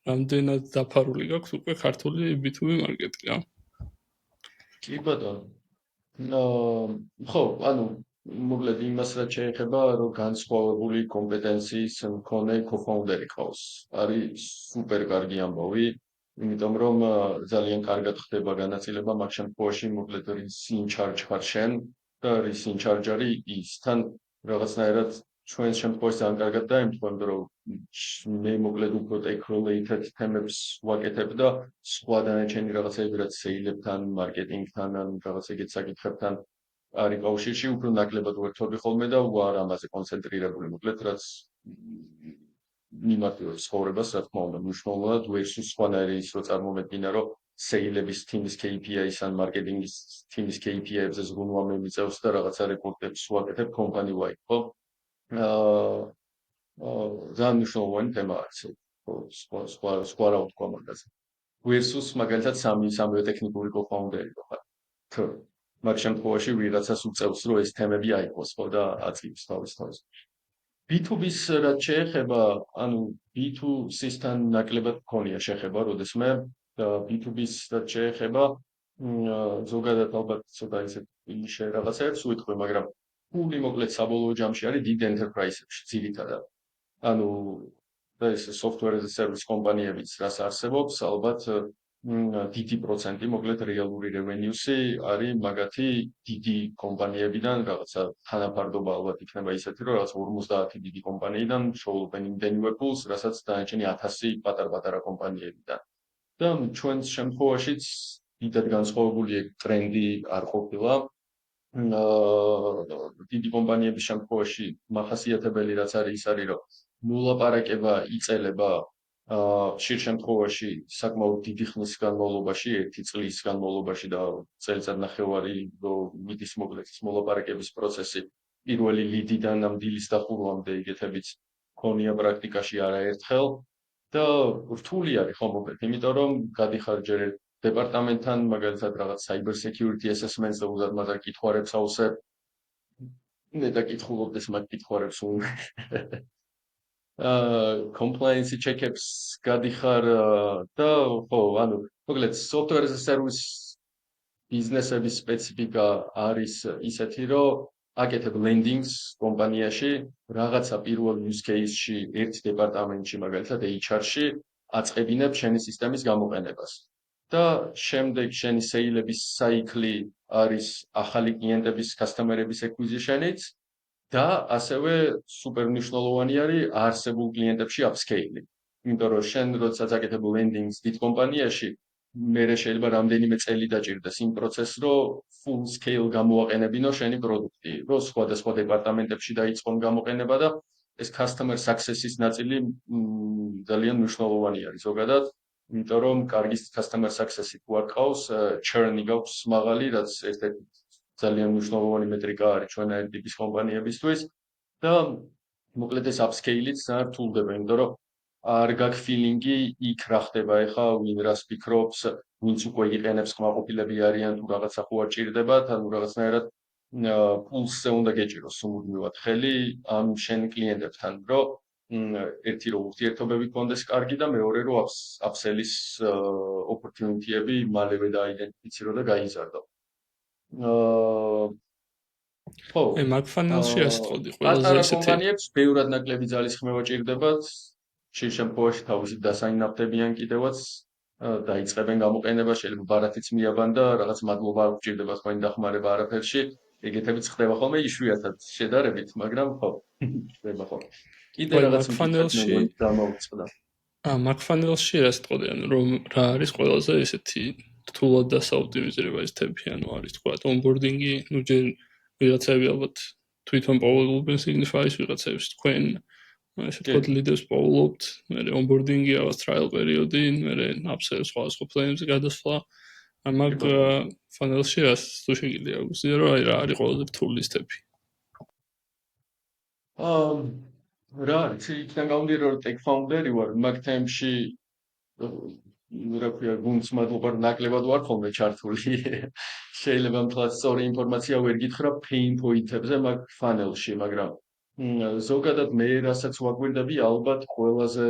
რამდენად დაფარული გაქვს უკვე ქართული B2B მარკეტი რა? კი ბატონო. ხო, ანუ მოკლედ იმას რაც შეეხება, რომ განსხვავებული კომპეტენციის მქონე co-founderi ყავს. არის სუპერ კარგი ამბავი, იმიტომ რომ ძალიან კარგად ხდება განაწილება მაგ შემთხვევაში მოკლედ რის in charge ხარ შენ და რის in charge არის ის. თან რაღაცნაირად ჩვენს შემთხვევაში ძალიან კარგად დაემთხვა, იმიტომ რომ მე მოკლედ უფრო tech related თემებს ვაკეთებ და სხვა დანარჩენი რაღაცები, რაც sales-ებთან, მარკეტინგთან, ან რაღაც ეგეთ საკითხებთან არის კავშირში, უფრო ნაკლებად ვერთობი ხოლმე და ვარ ამაზე კონცენტრირებული, მოკლედ რაც მიმართულებს ცხოვრებას, რა თქმა უნდა, მნიშვნელოვნად ვერსუს სხვანაირი ის, რომ წარმომედგინა, რომ sales-ების თიმის KPI-ს ან მარკეტინგის თიმის KPI-ებზე ზრუნვა მე მიწევს და რაღაცა რეპორტებს ვაკეთებ company-wide, ხო? ძალიან მნიშვნელოვანი თემა არის, სხვა რა ვთქვა მაგაზე. versus მაგალითად სამივე ტექნიკური co-founderi რო ხარ. მაგ შემთხვევაში ვიღაცას უწევს, რომ ეს თემები აიყოს, ხო და აწივს თავის. B2B-ს რაც შეეხება, ანუ B2C-სთან ნაკლებად მქონია შეხება, როდესმე B2B-ს რაც შეეხება, ზოგადად ალბათ ცოტა ისეთ რაღაცებს ვიტყვი, მაგრამ ფული მოკლედ საბოლოო ჯამში არის დიდ enterprise-ებში ძირითადად. ანუ ეს software as a service კომპანიებიც რას არსებობს, ალბათ დიდი პროცენტი მოკლედ რეალური revenue-ი არის მაგათი დიდი კომპანიებიდან, რაღაცა თანაფარდობა ალბათ იქნება ისეთი, რომ რაღაც 50 დიდი კომპანიიდან შოულობენ იმდენივე ფულს, რასაც დანარჩენი 1000 პატარ-პატარა კომპანიებიდან. და ჩვენს შემთხვევაშიც დიდად განსხვავებული ტრენდი არ ყოფილა. დიდი კომპანიების შემთხვევაში მახასიათებელი რაც არის ის არის, რომ მოლაპარაკება იწყება ხშირ შემთხვევაში საკმაოდ დიდი ხნის განმავლობაში, 1 წლის განმავლობაში და წელიწადნახევარი მიდის მოკლედ ის მოლაპარაკების პროცესი პირველი ლიდიდან ამ დილის დახურვამდე იგეთებიც ქონია პრაქტიკაში არაერთხელ და რთული არის ხო მოკლედ, იმიტომ რომ გადიხარ ჯერ დეპარტამენტთან მაგალითად რაღაც cyber security assessments და უზადმაზარ კითხვარებს ავსებ. მე დაკითხულობდეს მაგ კითხვარებს compliance check-ups გადიხარ და ხო, ანუ მოკლედ software as a service ბიზნესების სპეციფიკა არის ისეთი, რომ აკეთებ landings კომპანიაში, რაღაცა პირველ use case-ში, ერთ დეპარტამენტში, მაგალითად HR-ში აწყებინებ შენი სისტემის გამოყენებას. და შემდეგ შენი sales-ების საიკლი არის ახალი კლიენტების, customer-ების acquisition-იც და ასევე სუპერ მნიშვნელოვანი არის არსებულ კლიენტებში upscale-ი. იმიტომ რომ შენ როდესაც აკეთებ landings დიდ კომპანიაში, მერე შეიძლება რამდენიმე წელი დაჭირდეს იმ პროცესს, რომ full scale გამოაყენებინო შენი პროდუქტი, რომ სხვადასხვა დეპარტამენტებში დაიწყონ გამოყენება და ეს customer success-ის ნაწილი ძალიან მნიშვნელოვანი არის ზოგადად, იმიტომ რომ კარგი customer success-ი თუ არ ყავს, churn-ი გაქვს მაღალი, რაც ერთ-ერთი ძალიან მნიშვნელოვანი მეტრიკა არის ჩვენაირი ტიპის კომპანიებისთვის და მოკლედ ეს upscale-იც რთულდება, იმიტომ რომ არ გაქვს feeling-ი იქ რა ხდება ეხა, ვინ რას ფიქრობს, ვინც უკვე იყენებს ხმაყოფილები არიან თუ რაღაცა ხო არ ჭირდებათ, ანუ რაღაცნაირად პულსზე უნდა გეჭიროს სულმუდმივად ხელი ამ შენ კლიენტებთან, რომ ერთი რომ ურთიერთობები გქონდეს კარგი და მეორე რომ upsell-ის opportunity-ები მალევე დააიდენტიფიცირო და გაიზარდო. ხო, მაგ ფანელში ეს თქოდი ყველაზე ესეთი კომპანიებს ბევრად ნაკლები ძალის ხმევა ჭირდებათ. ხშირ შემთხვევაში თავისი დასაინაფდებიან კიდევაც დაიწყებენ გამოყენება, შეიძლება ბარათიც მიაბან და რაღაც მადლობა არ გჭირდება თქვენი დახმარება არაფერში. ეგეთებიც ხდება ხოლმე იშვიათად შედარებით, მაგრამ ხო, ხდება ხოლმე. კიდე რაღაც ფანელში დამოუწყდა. მაგ ფანელში ეს თქოდი, ანუ რომ რა არის ყველაზე ესეთი რთულად დასაოპტიმიზება ეს თემი, ანუ არის თქვა onboarding-ი, ნუ ჯერ ვიღაცები ალბათ თვითონ პოულობენ Signify-ს, ვიღაცებს თქვენ ესე თქო leaders პოულობთ, მე onboarding-ი რაღაც trial პერიოდი, მე upsell სხვა plan-ებზე გადასვლა. მაგ ფანელში რას თუ შეგიძლია გუსია რომ აი რა არის ყველაზე რთული სტეპი. რა არის, იქიდან გამომდინარე რომ tech founder-ი ვარ, მაგ თემში რა ქვია, გუნდს მადლობა რომ ნაკლებად ვარ ხოლმე ჩართული. შეიძლება მთლად სწორი ინფორმაცია ვერ გითხრა pain point-ებზე მაგ ფანელში, მაგრამ ზოგადად მე რასაც ვაგვირდები, ალბათ ყველაზე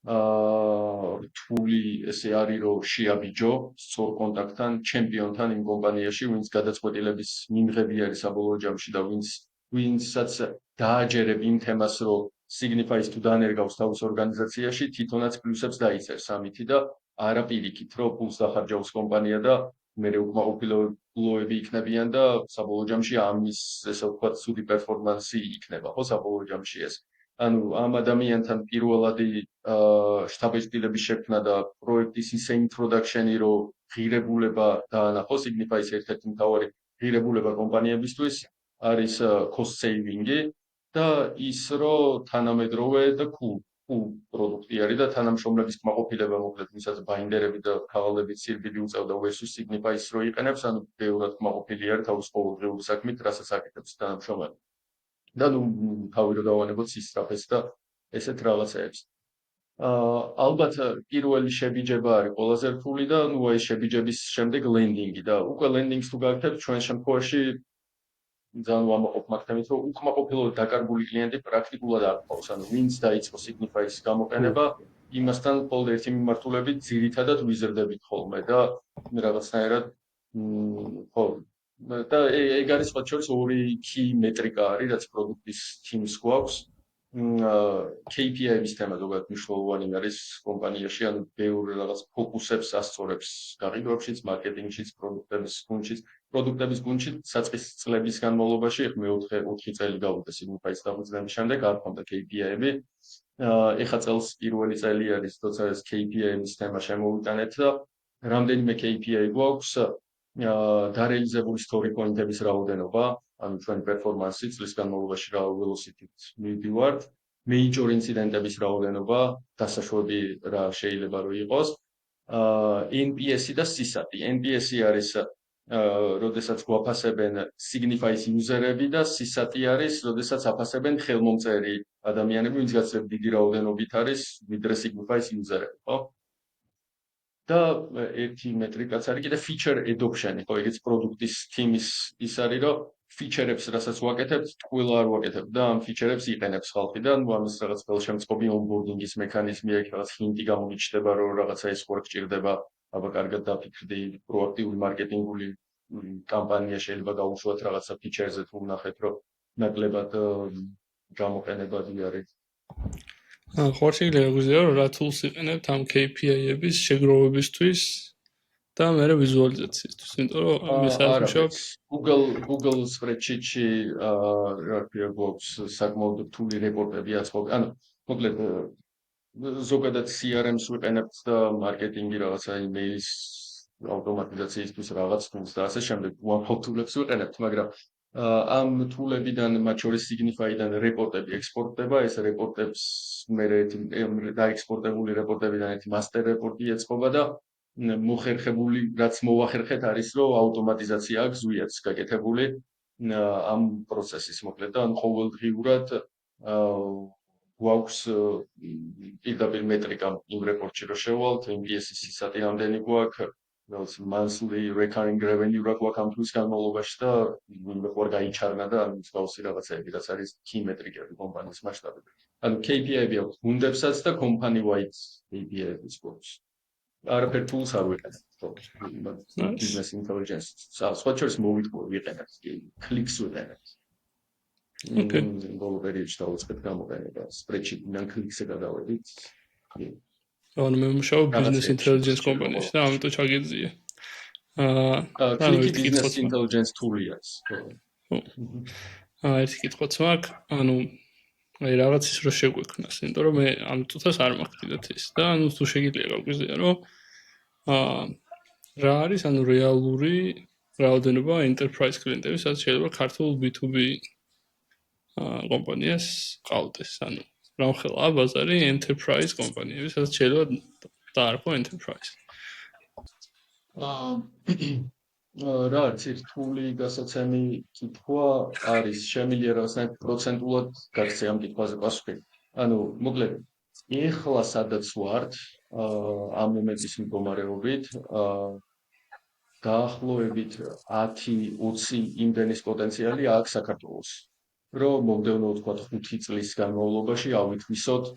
რთული ესე არის რომ შეაბიჯო სწორ კონტაქტთან, ჩემპიონთან იმ კომპანიაში, ვინც გადაწყვეტილების მიმღები არის საბოლოო ჯამში და ვინცაც დააჯერებ იმ თემას, რომ Signify-ს თუ დაანერგავს თავის ორგანიზაციაში, თვითონაც პლუსებს დაიწერს ამითი და არა პირიქით, რომ ფულს დახარჯავს კომპანია და მე უკმაყოფილოები იქნებიან და საბოლოო ჯამში ამის ესე ვთქვათ ცუდი პერფორმანსი იქნება ხო საბოლოო ჯამში ეს ანუ ამ ადამიანთან პირველადი შთაბეჭდილების შექმნა და პროექტის ისე ინტროდაქშენი რომ ღირებულება დაანახოს Signify-ის ერთ-ერთი მთავარი ღირებულება კომპანიებისთვის არის cost saving-ი და ის რომ თანამედროვე და cool პროდუქტი არის და თანამშრომლების კმაყოფილება მოკლედ ვისაც ბაინდერები და ქაღალდებით სირბილი უწევდა versus Signify-ის რო იყენებს ანუ ბევრად კმაყოფილი არის თავის ყოველდღიური საქმით რასაც აკეთებს თანამშრომელი და ნუ თავი რო დავანებოთ სისწრაფეს და ესეთ რაღაცეებს ალბათ პირველი შებიჯება არის ყველაზე რთული და ნუ აი შებიჯების შემდეგ ლენდინგი და უკვე ლენდინგს თუ გააკეთებთ ჩვენ შემთხვევაში ძალიან ვამაყობ მაგ თემით რომ უკმაყოფილო დაკარგული კლიენტი პრაქტიკულად არ ყავს ანუ ვინც დაიწყო Signify-ის გამოყენება იმასთან მხოლოდ ერთი მიმართულებით ძირითადად ვიზრდებით ხოლმე და რაღაცნაირად ხო და ეგ არის სხვა შორის ორი key მეტრიკა არის რაც პროდუქტის teams გვაქვს KPI-ების თემა ზოგადად მნიშვნელოვანი არის კომპანიაში ანუ ბევრ რაღაც ფოკუსებს ასწორებს გაყიდვებშიც მარკეტინგშიც პროდუქტების გუნდში საწყის წლების განმავლობაში მე 4 წელი გავუდგე Signify-ის დაგვიწყების შემდეგ არ მქონდა KPI-ები ეხა წელს პირველი წელი არის თორსა ეს KPI-ების თემა შემოვიტანეთ და რამდენიმე KPI გვაქვს დარეალიზებული story point-ების რაოდენობა ანუ ჩვენი პერფორმანსი წლის განმავლობაში რა velocity-ით მივდივართ major ინციდენტების რაოდენობა დასაშვები რა შეიძლება რომ იყოს NPS-ი და CSAT-ი NPS-ი არის როდესაც გვაფასებენ Signify-ის იუზერები და CSAT-ი არის როდესაც აფასებენ ხელმომწერი ადამიანები ვინც გაცილებით დიდი რაოდენობით არის ვიდრე Signify-ის იუზერები ხო და ერთი მეტრიკაც არის კიდე feature adoption-ი ხო ეგეც პროდუქტის team-ის ის არის რომ feature-ებს რასაც ვაკეთებთ ტყუილა არ ვაკეთებთ და ამ feature-ებს იყენებს ხალხი და ნუ ამის რაღაც ხელშემწყობი onboarding-ის მექანიზმი აქვს რაღაც ჰინტი გამომიჩნდება რომ რაღაცა ეს ხوار გჭირდება აბა კარგად დაფიქრდი პროაქტიული მარკეტინგული კამპანია შეიძლება გაუშვათ რაღაცა feature-ზე თუ ვნახეთ რომ ნაკლებად გამოყენებადი არის ხوار შეიძლება გვიზიარო რა tools იყენებთ ამ KPI-ების შეგროვებისთვის და მე ვიზუალიზაციისთვის, იმიტომ რომ ამის აღშობ Google spreadsheet-ში რა ქვია გვაქვს საკმაოდ რთული რეპორტები აწყობ. ანუ მოკლედ ზოგადად CRM-ს ვიყენებთ და მარკეტინგი რაღაცა იმეილის ავტომატიზაციისთვის რაღაც tools და ასე შემდეგ one-hot tools-ებს ვიყენებთ, მაგრამ ამ tools-ებიდან მათ შორის Signify-დან რეპორტები ექსპორტდება, ეს რეპორტებს მე დაექსპორტებული რეპორტებიდან ერთი master რეპორტი ეწყობა და მოხერხებული რაც მოვახერხეთ არის რომ ავტომატიზაცია აქვს ზვიაც გაკეთებული ამ პროცესის მოკლედ და ან ყოველდღიურად გვაქვს პირდაპირ მეტრიკა იმ რეპორტში რომ შევალთ NPS-ის CSAT-ი რამდენი გვაქვს როგორც monthly recurring revenue რა გვაქვს ამ თვის განმავლობაში და ვინმე ხوار გაიჩარნა და ამ მსგავსი რაღაცები რაც არის key მეტრიკები კომპანიის მასშტაბით ანუ KPI-ები აქვს გუნდებსაც და company wide KPI-ებს გვაქვს არაფერ tools არ ვიყენებთ ხო business intelligence სხვა შორის მოვიტყო ვიყენებთ clicks ვიყენებთ ბოლო პერიოდში დავუწყეთ გამოყენება spreadsheet-დან clicks-ზე გადავედით ანუ მე მუშაობ business intelligence კომპანიაში და ამიტომ ჩაგეძია click business intelligence tool-ია ერთი კითხვაც მაქვს ანუ აი რაღაც ის რო შეგვექნას, იმიტომ რომ მე ამ წუთას არ მაქვს კიდეთ ის და ანუ თუ შეგიძლია გავგვიზია რომ რა არის ანუ რეალური რაოდენობა enterprise კლიენტების რაც შეიძლება ქართულ B2B კომპანიას ყავდეს ანუ რამხელა ბაზარი enterprise კომპანიების რაც შეიძლება დაარქვა enterprise რა არის რთული გასაცემი კითხვა არის შემიძლია რაღაცნაირად პროცენტულად გაქცე ამ კითხვაზე პასუხი ანუ მოკლედ ეხლა სადაც ვართ ამ მომენტის მდგომარეობით დაახლოებით 10-20 იმდენის პოტენციალი აქვს საქართველოს რომ მომდევნო თქვა 5 წლის განმავლობაში ავითვისოთ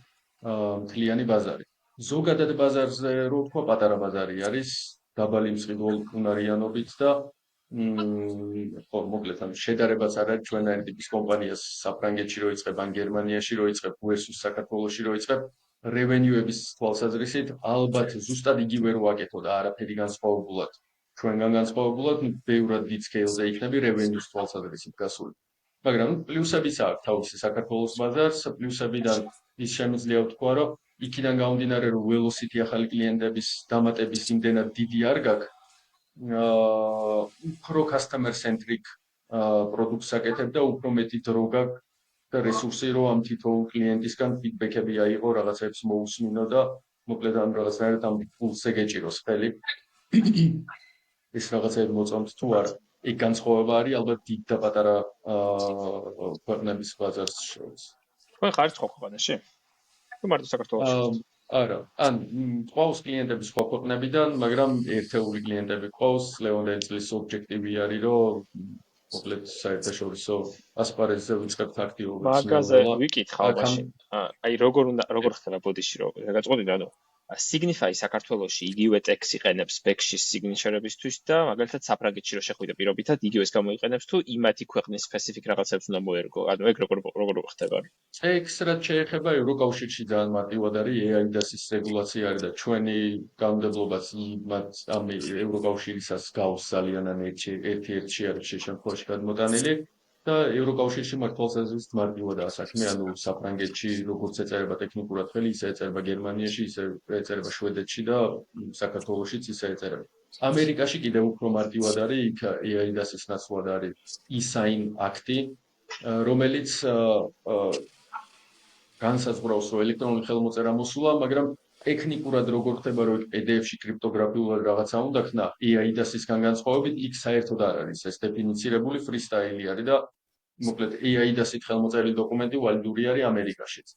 მთლიანი ბაზარი ზოგადად ბაზარზე რო თქვა პატარა ბაზარი არის დაბალი მწყიდველუნარიანობით და ხო მოკლედ ამ შედარებაც არ არის ჩვენაირი ტიპის კომპანიას საფრანგეთში რო იწყებ ან გერმანიაში რო იწყებ versus საქართველოში რო იწყებ რევენიუების თვალსაზრისით ალბათ ზუსტად იგივე რო აკეთო და არაფერი განსხვავებულად ჩვენგან განსხვავებულად ბევრად დიდ სკეილზე იქნები revenue-ს თვალსაზრისით გასული. მაგრამ პლუსებიც აქვს თავისი საქართველოს ბაზარს, პლუსებიდან ის შემიძლია ვთქვა, რომ იქიდან გამომდინარე, რომ velocity ახალი კლიენტების დამატების იმდენად დიდი არ გაქვს, უფრო customer centric პროდუქტს აკეთებ და უფრო მეტი დრო გაქვს და რესურსი რომ ამ თითოეულ კლიენტისგან ფიდბექები აიღო, რაღაცებს მოусმინო და მოკლედ ამ რაღაცნაირად ამ პულსზე გეჭიროს ხელი. ეს რაღაცები მოწონთ თუ არა. იქ განსხვავება არის ალბათ დიდ და პატარა ქვეყნების ბაზარს შორის. თქვენ ხართ სხვა ქვეყანაში? თუ მარტო საქართველოში? არა, ან ყავს კლიენტები სხვა ქვეყნებიდან, მაგრამ ერთეული კლიენტები ყავს, ლეონე წლის ობიექტივი არის, რომ მოკლედ საერთაშორისო ასპარეზზე ვიწყებთ აქტიურობას. მაგაზე ვიკითხავ მაშინ. აი როგორ ხდება ბოდიში რომ გაგაწყვეტი და Signify საქართველოში იგივე ტექს იყენებს back-ში signature-ებისთვის და მაგალითად საფრანგეთში რო შეხვიდე პირობითად იგივეს გამოიყენებს თუ იმათი ქვეყნის specific რაღაცებს უნდა მოერგო. ანუ ეგ როგორ ხდება? ტექს რაც შეეხება ევროკავშირში ძალიან მარტივად არის EIDAS-ის რეგულაცია არის და ჩვენი გამოდებლობაც ამ ევროკავშირისას გავს ძალიანან ერთ-ერთში არის შემთხვევაში გადმოტანილი. და ევროკავშირში მართლაც მარტივადაა საქმე, ანუ საფრანგეთში როგორც ეწერება ტექნიკურად ხელი, ისე ეწერება გერმანიაში, ისე ეწერება შვედეთში და საქართველოშიც ისე ეწერება. ამერიკაში კიდევ უფრო მარტივად არის, იქ EIDAS-ის ნაცვლად არის e-sign აქტი, რომელიც განსაზღვრავს, რომ ელექტრონული ხელმოწერა მოსულა, მაგრამ ტექნიკურად როგორ ხდება, რომ PDF-ში კრიპტოგრაფიულად რაღაცა უნდა ქნა, EIDAS-ისგან განსხვავებით, იქ საერთოდ არ არის ეს დეფინიცირებული freestyle არის და მოკლედ EIDAS-ით ხელმოწერილი დოკუმენტი ვალიდური არის ამერიკაშიც.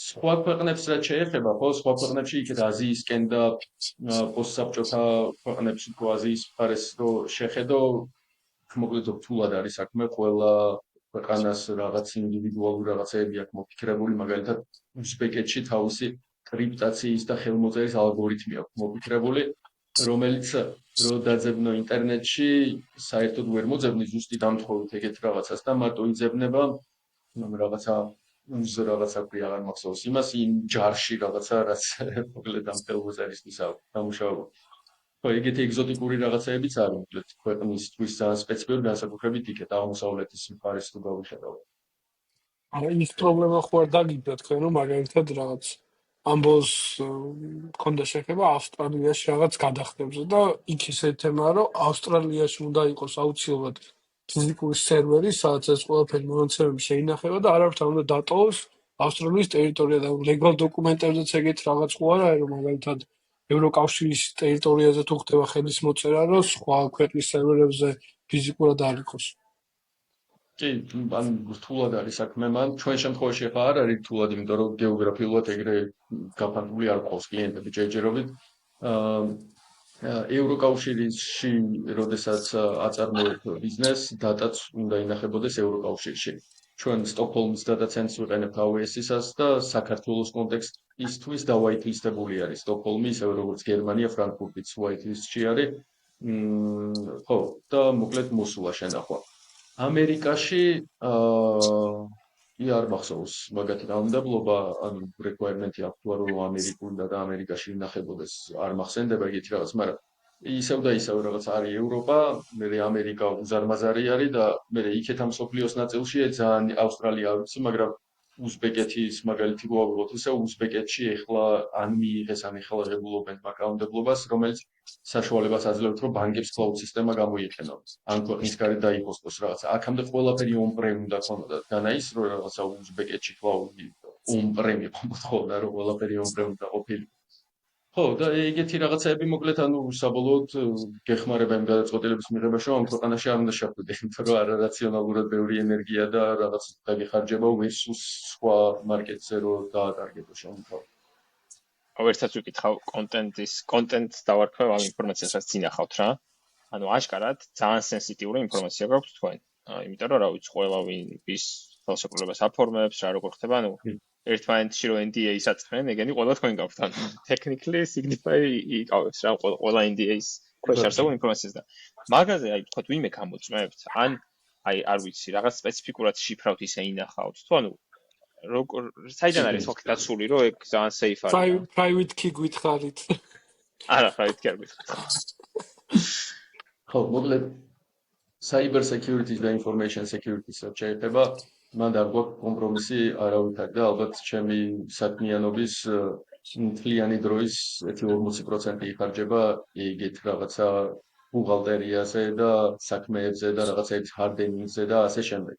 სხვა ქვეყნებს რაც შეეხება, ხო, სხვა ქვეყნებში იქეთ აზიისკენ და პოსტსაბჭოთა ქვეყნებში თუ აზიის მხარეს რო შეხედო, მოკლედ რთულად არის საქმე, ყველა ქვეყანას რაღაც ინდივიდუალური რაღაცები აქვს მოფიქრებული, მაგალითად უზბეკეთში თავისი კრიპტაციის და ხელმოწერის ალგორითმი აქვს მოფიქრებული, რომელიც რო დაძებნო ინტერნეტში, საერთოდ ვერ მოძებნის ზუსტი დამთხოვით ეგეთ რაღაცას და მარტო იძებნება რაღაცა ქვია, აღარ მახსოვს იმას, იმ ჯარში რაღაცა, რაც მოკლედ ამ ხელმოწერისთვის აქვს დამუშავებული. ხო, ეგეთი ეგზოტიკური რაღაცებიც არის, მოკლედ ქვეყნისთვის ძალიან სპეციფიკური განსაკუთრებით იქეთ აღმოსავლეთის მხარეს თუ გავიხედავთ. არა, ის პრობლემა ხო არ დაგიდგა თქვენ, რომ მაგალითად რაღაც ამბოს ქონდა შეხება ავსტრალიაში რაღაც გადახდებზე და იქ ისე თემაა, რომ ავსტრალიაში უნდა იყოს აუცილებლად ფიზიკური სერვერი, სადაც ეს ყველაფერი მონაცემები შეინახება და არავითარ უნდა დატოვოს ავსტრალიის ტერიტორია და ლეგალ დოკუმენტებზეც ეგეთ რაღაც ხო არ არის, რომ მაგალითად ევროკავშირის ტერიტორიაზე თუ ხდება ხელის მოწერა, რომ სხვა ქვეყნის სერვერებზე ფიზიკურად არ იყოს. კი, ან რთულად არის საქმე, მან ჩვენ შემთხვევაში ახლა არ არის რთულად, იმიტომ რომ გეოგრაფიულად ეგრე გაფანტული არ ყავს კლიენტები ჯერჯერობით. ევროკავშირში, როდესაც აწარმოებ ბიზნესს, დატაც უნდა ინახებოდეს ევროკავშირში. ჩვენ სტოკჰოლმის დატა ცენტრს ვიყენებთ AWS-ისას და საქართველოს კონტექსტისთვის დავაითლისტებული არის სტოკჰოლმი, ისევე როგორც გერმანია, ფრანკფურტიც whitelist-ში არის. ხო, და მოკლედ მოსულა შენახვა. ამერიკაში არ მახსოვს მაგათი დაუნდებლობა, ანუ requirement-ი აქტუალურ ამერიკულ და ამერიკაში ინახებოდეს არ მახსენდება ეგეთი რაღაც, მაგრამ ისევ და ისევ რაღაც არის ევროპა, მე ამერიკა უზარმაზარი არის და მე იქეთ ამ სოფლიოს ნაწილშია ძალიან ავსტრალია არ ვიცი, მაგრამ უზბეკეთის მაგალითი გვაუღოთ, ისე უზბეკეთში ეხლა ან მიიღეს ან ეხლა რეგულობენ მაგაუნდებლობას, რომელიც საშუალებას აძლევთ, რომ ბანკებს cloud სისტემა გამოიყენონ. ან ქვეყნის გარეთ დაიფოსტოს რაღაცა. აქამდე ყველაფერი on-prem უნდა ქონოდათ. განაის რომ რაღაცა უზბეკეთში cloud-ი on-prem იყო, რომ ყველაფერი on-prem უნდა ყოფილიყო. ხო, და ეგეთი რაღაცები მოკლედ ანუ საბოლოოდ გეხმარება იმ გადაწყვეტილების მიღებაში, რომ ამ ქვეყანაში არ უნდა შეხვიდე, იმიტომ რომ არარაციონალურად ბევრი ენერგია და რაღაც დაგეხარჯება versus სხვა მარკეტზე რომ დაატარგებო შემოთავაზ. ერთად ვიკითხავ კონტენტს დავარქვევ ამ ინფორმაციას, რაც წინახავთ რა. ანუ აშკარად ძალიან სენსიტიური ინფორმაცია გაქვთ თქვენ. იმიტომ რომ რა ვიცი, ყველა ვის ხელშეკრულებას აფორმებს, რა როგორ ხდება, ანუ ერთმანეთში რო NDA-ს აწყენ, ეგენი ყველა თქვენ გაქვთ. ანუ technically Signify იკავებს რა ყველა NDA-ს ქვეშ არსებულ ინფორმაციას და მაგაზე აი თქვა ვინმე გამოწმებთ, ან აი არ ვიცი, რაღაც სპეციფიკურად შიფრავთ ისე ინახავთ. თუ ანუ როგორ საიდან არის ხო დაცული, რომ ეგ ძალიან safe არის. Private key გითხარით. არა, private key არ გითხარით. ხო, მოკლედ cyber security და information security-ს შეეხება, მან არ გვაქვს კომპრომისი არავითარ და ალბათ ჩემი საქმიანობის მთლიანი დროის 40% იხარჯება იგივე რაღაცა ბუღალტერიაზე და საქმეებზე და რაღაცების hardening-ზე და ასე შემდეგ.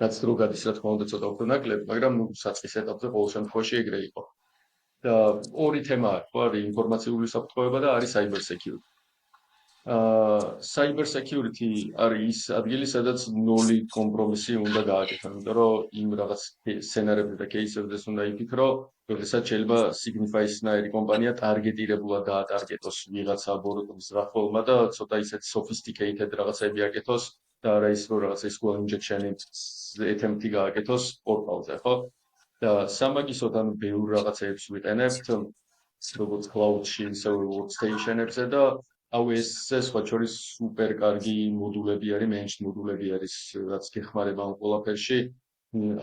რაც დრო გადის, რა თქმა უნდა, ცოტა უფრო ნაკლები, მაგრამ საწყის ეტაპზე ყოველ შემთხვევაში ეგრე იყო. და ორი თემა აქვს, ხო, არის ინფორმაციული უსაფრთხოება და არის cyber security. Cyber security არის ის ადგილი, სადაც ნული კომპრომისი უნდა გააკეთონ, იმიტომ რომ იმ რაღაც სცენარებზე და кейსებზეც უნდა იფიქრო, როდესაც შეიძლება Signify-ნაირი კომპანია ტარგეტირებულად დაატარგეტოს ვიღაცა ბოროტების ზრახველმა და ცოტა ისეთ sophisticated რაღაცები აკეთოს და არა ის რომ რაღაცა SQL injection-ით attempt-ი გააკეთოს პორტალზე, ხო? და სამაგისოდ ანუ ბევრ რაღაცებს ვიყენებთ, როგორც cloud-ში, ისევე workstation-ებზე და აუ ეს სხვა შორის სუპერ კარგი მოდულები არის, managed მოდულები არის, რაც გეხმარება ამ ყველაფერში.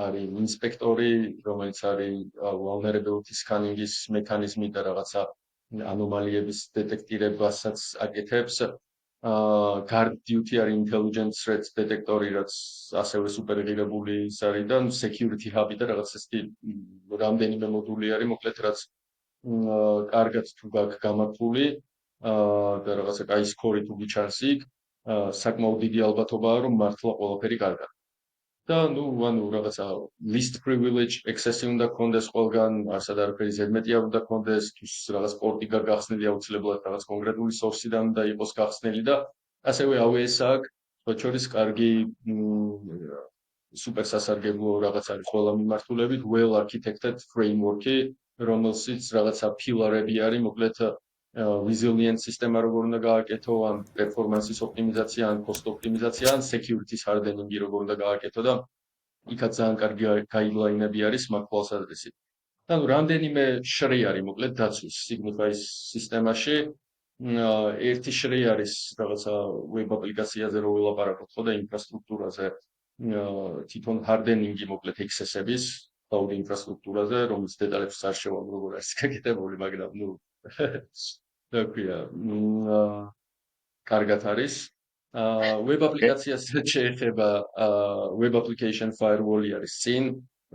არის ინსპექტორი, რომელიც არის vulnerability scanning-ის მექანიზმი და რაღაცა ანომალიების დეტექტირებასაც აკეთებს. Guard duty არის intelligent threat detector-ი, რაც ასევე სუპერ ღირებული ის არის და security hub-ი და რაღაც ესეთი რამდენიმე მოდული არის, მოკლედ რაც კარგად თუ გაქვს გამართული და რაღაცა კაი სკორი თუ გიჩანს იქ, საკმაოდ დიდი ალბათობაა, რომ მართლა ყველაფერი კარგად. და ნუ ანუ რაღაცა least privilege access-ი უნდა გქონდეს ყველგან, არსად არაფერი ზედმეტი არ უნდა გქონდეს, თუ რაღაც პორტი გახსნილი აუცილებლად რაღაც კონკრეტული source-დან უნდა იყოს გახსნილი და ასევე AWS აქვს, სხვა შორის კარგი სუპერ სასარგებლო რაღაც არის ყველა მიმართულებით, well architected framework-ი, რომელშიც რაღაცა ფილარები არის, მოკლედ resilience სისტემა როგორ უნდა გააკეთო, ან performance-ის ოპტიმიზაცია, ან cost ოპტიმიზაცია, ან security-ს hardening-ი როგორ უნდა გააკეთო და იქაც ძალიან კარგი guideline-ები არის მაგ თვალსაზრისით. ანუ რამდენიმე შრი არის მოკლედ დაცვის Signify-ის სისტემაში. ერთი შრი არის რაღაცა web აპლიკაციაზე რო ველაპარაკობ ხო და ინფრასტრუქტურაზე თვითონ hardening-ი მოკლედ access-ების cloud ინფრასტრუქტურაზე, რომელიც დეტალებს არ შევამ როგორ არის გაკეთებული, მაგრამ ნუ და ქვია, კარგად არის. Web აპლიკაციასაც შეეხება web application firewall-ი არის წინ,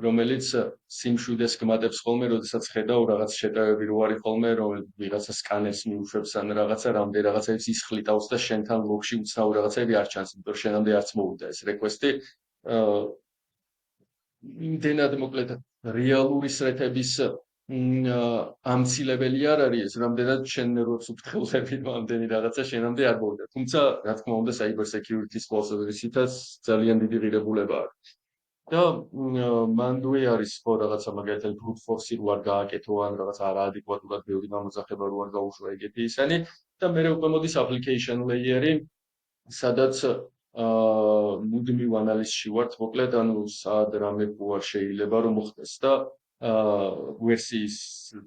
რომელიც სიმშვიდეს გმატებს ხოლმე, როდესაც ხედავ რაღაც შეტევები რო არის ხოლმე, რომ ვიღაცა სკანერს მიუშვებს ან რაღაცა რამდენ რაღაცებს ისხლიტავს და შენთან ლოგში უცნაურ რაღაცები არ ჩანს, იმიტომ რომ შენამდე არც მოვიდა ეს რეკვესტი. იმდენად მოკლედ რეალური სრეთების ამცილებელი არ არის ეს, რამდენად შენ როც უფრთხილები ამდენი რაღაცა შენამდე არ მოვიდა. თუმცა, რა თქმა უნდა, cyber security-ს თვალსაზრისითაც ძალიან დიდი ღირებულება აქვს. და მანდვე არის ხო რაღაცა მაგალითად brute force-ი რო არ გააკეთო ან რაღაცა არაადეკვატურად ბევრი გამოძახება რო არ გაუშვა ეგეთი ისანი და მე უკვე მოდის application layer-ი, სადაც მუდმივ ანალიზში ვართ, მოკლედ ანუ სად რამე თუ არ შეიძლება რომ მოხდეს და ვერსიის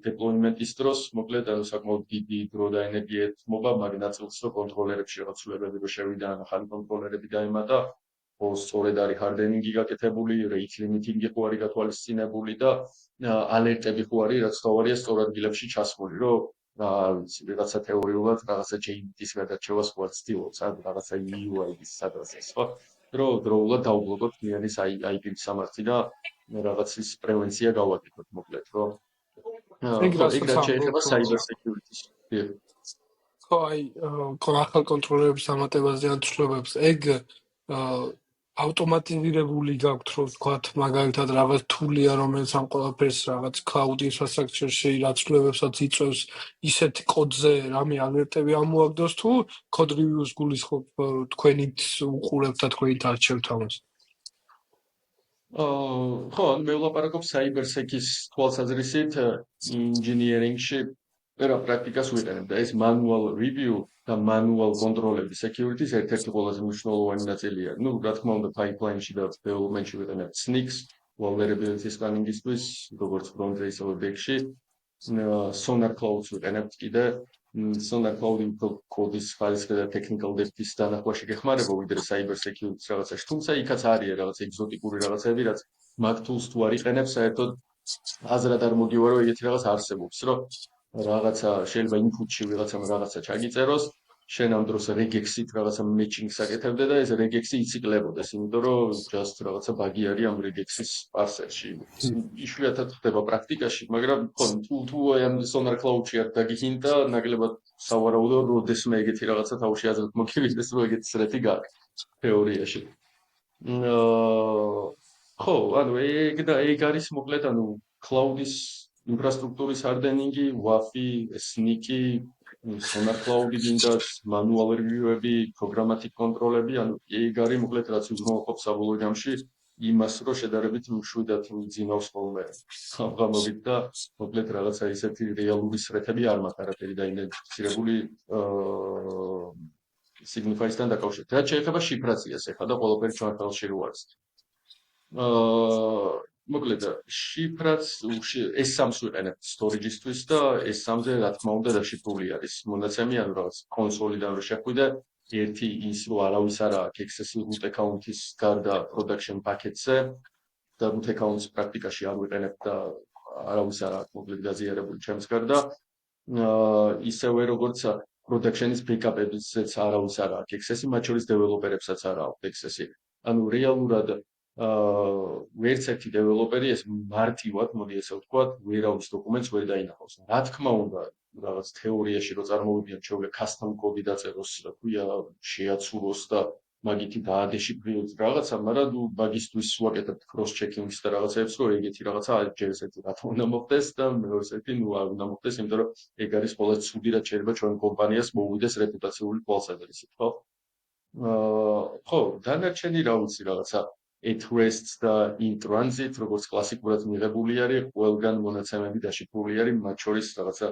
deployment-ის დროს, მოკლედ ანუ საკმაოდ დიდი დრო და ენერგია ეთმობა, მაგრამ ნაწილს რო კონტროლერებში რაღაც ცვლილებები რო შევიდა, ან ახალი კონტროლერები დაემატა, სწორედ არის hardening-ი გაკეთებული, rate limiting-ი ხო არის გათვალისწინებული და ალერტები ხო არის, რაც თავარია სწორ ადგილებში ჩასმული, რომ ვიცი, რაღაცა თეორიულად, რაღაცა JIT-ის გადარჩევას ხო ცდილობს, ან რაღაცა UI-ის სადღაც ხო? დროულად დავუბრუნოთ მიანის IP-ის სამართი და რაღაცის პრევენცია გავაკეთოთ, მოკლედ, რომ ეგ რაც შეეხება cyber security-ს. ხო, აი, ახალ კონტროლერების დამატებაზე ან ცვლილებებს, ეგ ავტომატიზირებული გაქვთ, რომ ვთქვათ, მაგალითად რაღაც თულია, რომელიც ამ ყველაფერს რაღაც cloud infrastructure-ში რაც ცვლილებებსაც იწვევს, ისეთი კოდზე რამე ალერტები ამოაგდოს თუ code reviews გულისხმობ თქვენით უყურებთ და თქვენით არჩევთ ამას? ხო, მე ვლაპარაკობ cyber sec-ის თვალსაზრისით engineering-ში პერა პრაქტიკას ვიყენებ და ეს manual review და manual control-ები security-ს ერთ-ერთი ყველაზე მნიშვნელოვანი ნაწილია. ნუ, რა თქმა უნდა, pipeline-ში და development-ში ვიყენებ SNCs, vulnerability scanning-ისთვის, როგორც front-ზე, ისევე back-ში. Sonar Cloud-ს ვიყენებთ კიდე. Sonar Cloud-ი კოდის ხარისხი და technical depth-ის დანახვაში გეხმარება, ვიდრე cyber security-ს რაღაცაში. თუმცა იქაც არის რაღაცა ეგზოტიკური რაღაცები, რაც მაგ tools თუ არ იყენებს, საერთოდ აზრად არ მოგივა, რომ ეგეთი რაღაც არსებობს, რომ რაღაცა შეიძლება input-ში ვიღაცამ რაღაცა ჩაგიწეროს შენ ამ დროს regex-ით რაღაცა matching-ს აკეთებდე და ეს regex-ი იციკლებოდეს, იმიტომ რომ just რაღაცა ბაგი არის ამ regex-ის parser-ში. იშვიათად ხდება პრაქტიკაში, მაგრამ თუ ამ sonar cloud-ში არ დაგიჰინდა, ნაკლებად სავარაუდო როდესმე ეგეთი რაღაცა თავში აზრით მოგივიდეს, რომ ეგეთი სრეთი გაქვს თეორიაში. ხო, ანუ ეგ არის მოკლედ, ანუ cloud-ის ინფრასტრუქტურის hardening-ი, WAF-ი, SNCC-ი, sonar cloud-ი გინდათ, manual review-ები, programmatic control-ები, ანუ ეგ არის მოკლედ რაც უზრუნველყოფს საბოლოო ჯამში იმას, რომ შედარებით მშვიდად ძინავს ხოლმე ამღამობით და მოკლედ რაღაცა ისეთი რეალური სრეთები არ მაქვს არაფერი დაიდენტიფიცირებული signify-სთან დაკავშირებით. რაც შეეხება შიფრაციას ეხლა და ყველაფერი ჩვენ ხელში რო არის. მოკლედ შიფრაც ეს სამს ვიყენებთ storage-ისთვის და ეს სამზე რა თქმა უნდა დაშიფრული არის მონაცემი, ანუ რაღაც კონსოლიდან რო შეხვიდე, ერთი ის რომ არავის არ აქვს access root account-ის გარდა production packet-ზე და root account-ს პრაქტიკაში არ ვიყენებთ და არავის არ აქვს მოკლედ გაზიარებული ჩემს გარდა. ისევე როგორც production-ის backup-ებზეც არავის არ აქვს access-ი, მათ შორის developer-ებსაც არ აქვს access-ი. ანუ რეალურად ვერც ერთი დეველოპერი ეს მარტივად, მოდი ესე ვთქვათ, ვერავის დოკუმენტს ვერ დაინახავს. რა თქმა უნდა, რაღაც თეორიაში რო წარმოვიდგინოთ, შეუძლია custom code დაწეროს, რა ქვია, შეაცუროს და მაგითი დაადეშიფრიროს რაღაცა, მაგრამ მაგისტვის ვაკეთებთ cross checking-ს და რაღაცებს, რომ ეგეთი რაღაცა ჯერ ესეთი რა თქმა უნდა მოხდეს და მეორე ესეთი არ უნდა მოხდეს, იმიტომ რომ ეგ არის ყველა ცუდი რაც შეიძლება ჩვენ კომპანიას მოუვიდეს რეპუტაციული თვალსაზრისით, ხო? ხო, დანარჩენი რა ვიცი რაღაცა at rest და in transit, როგორც კლასიკურად მიღებული არის, ყველგან მონაცემები დაშიფრული არის, მათ შორის რაღაცა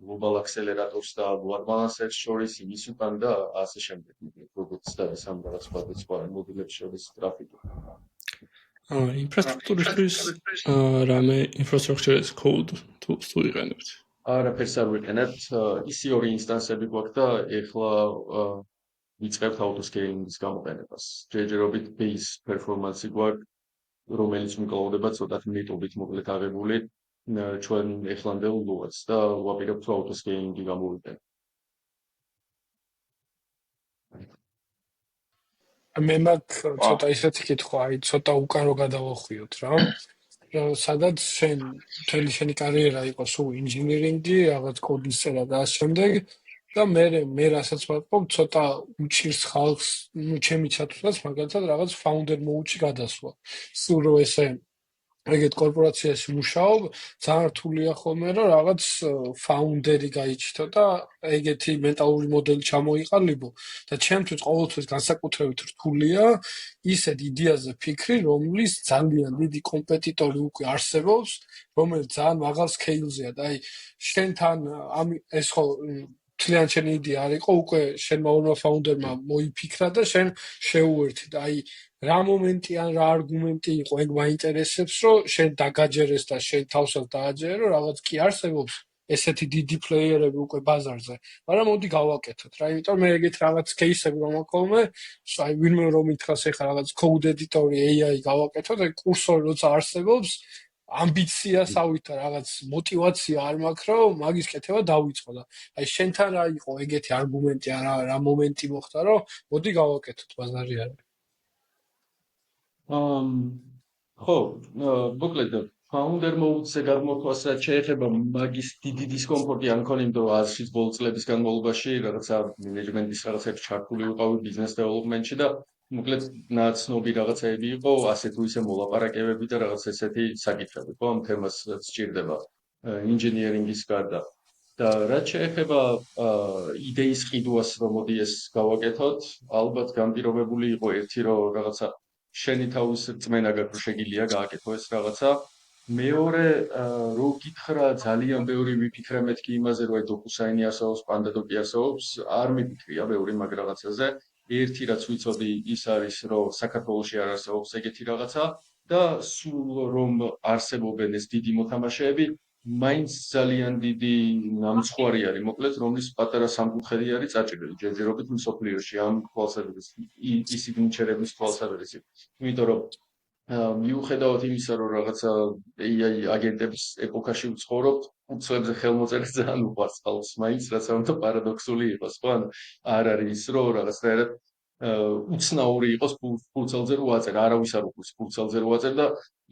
global accelerators და load balancers შორის იმის უკან და ასე შემდეგ, როგორც და სამ რაღაც სხვა მოდულებს შორის ტრაფიკი. ინფრასტრუქტურისთვის რამე infrastructure as code tools თუ იყენებთ? არაფერს არ ვიყენებთ, ისი ორი ინსტანსები გვაქვს და ეხლა ვიწყებთ autoscaling-ის გამოყენებას. ჯერჯერობით base performance-ი გვაქვს, რომელიც მიკლოვდება ცოტათ მეტობით მოკლედ აღებული ჩვენ ეხლანდელ ლოადს და ვაპირებთ autoscaling-ი გამოვიყენოთ. მე მაქვს ცოტა ისეთი კითხვა, აი ცოტა უკან რო გადავახვიოთ რა. სადაც შენ მთელი შენი კარიერა იყო სულ ინჟინერინგი, რაღაც კოდის წერა და ასე შემდეგ. და მე რასაც ვაწყობ, ცოტა უჩირს ხალხს, ნუ ჩემი ჩათვლაც მაგალითად რაღაც founder mode-ში გადასვლა. სულ რო ესე ეგეთ კორპორაციაში მუშაობ, ძალიან რთულია ხოლმე რომ რაღაც founder-ი გაიჩნდო და ეგეთი მენტალური მოდელი ჩამოიყალიბო და ჩემთვის ყოველთვის განსაკუთრებით რთულია ისეთ იდეაზე ფიქრი, რომლის ძალიან დიდი კომპეტიტორი უკვე არსებობს, რომელიც ძალიან მაღალ scale-ზეა და აი შენთან ეს ხო თლიან შენი იდეა არ იყო, უკვე შენმა ორმა founder-მა მოიფიქრა და შენ შეუერთდი და აი რა მომენტი ან რა არგუმენტი იყო, ეგ მაინტერესებს, რომ შენ დაგაჯერეს და შენ თავსაც დააჯერე, რომ რაღაც კი არსებობს ესეთი დიდი პლეიერები უკვე ბაზარზე, მაგრამ მოდი გავაკეთოთ რა, იმიტომ მე ეგეთ რაღაც кейსები რომ მაქონე, აი ვინმე რომ ითქას ეხა რაღაც code editor-ი AI გავაკეთოთ, ეგ კურსორი როცა არსებობს, ამბიციას ავითარ რაღაც мотивация არ მაქვს, რომ მაგის კეთება დავიწყო და აი შენთან რა იყო ეგეთი არგუმენტი, რა მომენტი მოხდა, რომ მოდი გავაკეთოთ ბაზარი არის. ხო, მოკლედ founder mode-ზე გამოთვას რაც შეეხება მაგის დიდი დისკომფორტი არ მქონი, იმიტომ რომ აზრშიც ბოლო წლების განმავლობაში რაღაცა მენეჯმენტის რაღაცებს ჩართული ვიყავი business development-ში და მოკლედ ნაცნობი რაღაცები იყო, ასე თუ ისე მოლაპარაკებები და რაღაც ესეთი საკითხები, ხო, ამ თემას სჭირდება engineering-ის გარდა. და რაც შეეხება იდეის ყიდვას, რომ მოდი ეს გავაკეთოთ, ალბათ განპირობებული იყო ერთი რომ რაღაცა შენი თავის რწმენა გაქვს, რომ შეგიძლია გააკეთო ეს რაღაცა. მეორე რო გითხრა ძალიან ბევრი ვიფიქრე მეთქი იმაზე, რომ აი DocuSign-ი არსებობს, PandaDoc-ი არსებობს, არ მიფიქრია ბევრი მაგ რაღაცაზე. ერთი რაც ვიცოდი ის არის, რომ საქართველოში არ არსებობს ეგეთი რაღაცა და სულ რომ არსებობენ ეს დიდი მოთამაშეები, მაინც ძალიან დიდი ნამცხვარი არის, მოკლედ, რომლის პატარა სამკუთხედი არის წაჭრილი, ჯერჯერობით მსოფლიოში ამ თვალსაზრისით, ისი გინჩერების თვალსაზრისით. იმიტომ რომ მიუხედავად იმისა, რომ რაღაცა AI აგენტების ეპოქაში ვცხოვრობთ, უცლებზე ხელმოწერა ძალიან უყვარს ხალხს, მაინც რაც ამიტომ პარადოქსული იყოს, ხო? ანუ არ არის ის, რომ რაღაცნაირად უცნაური იყოს ფურცელზე რო ვაწერ, არავის არ უყვარს ფურცელზე რო ვაწერ და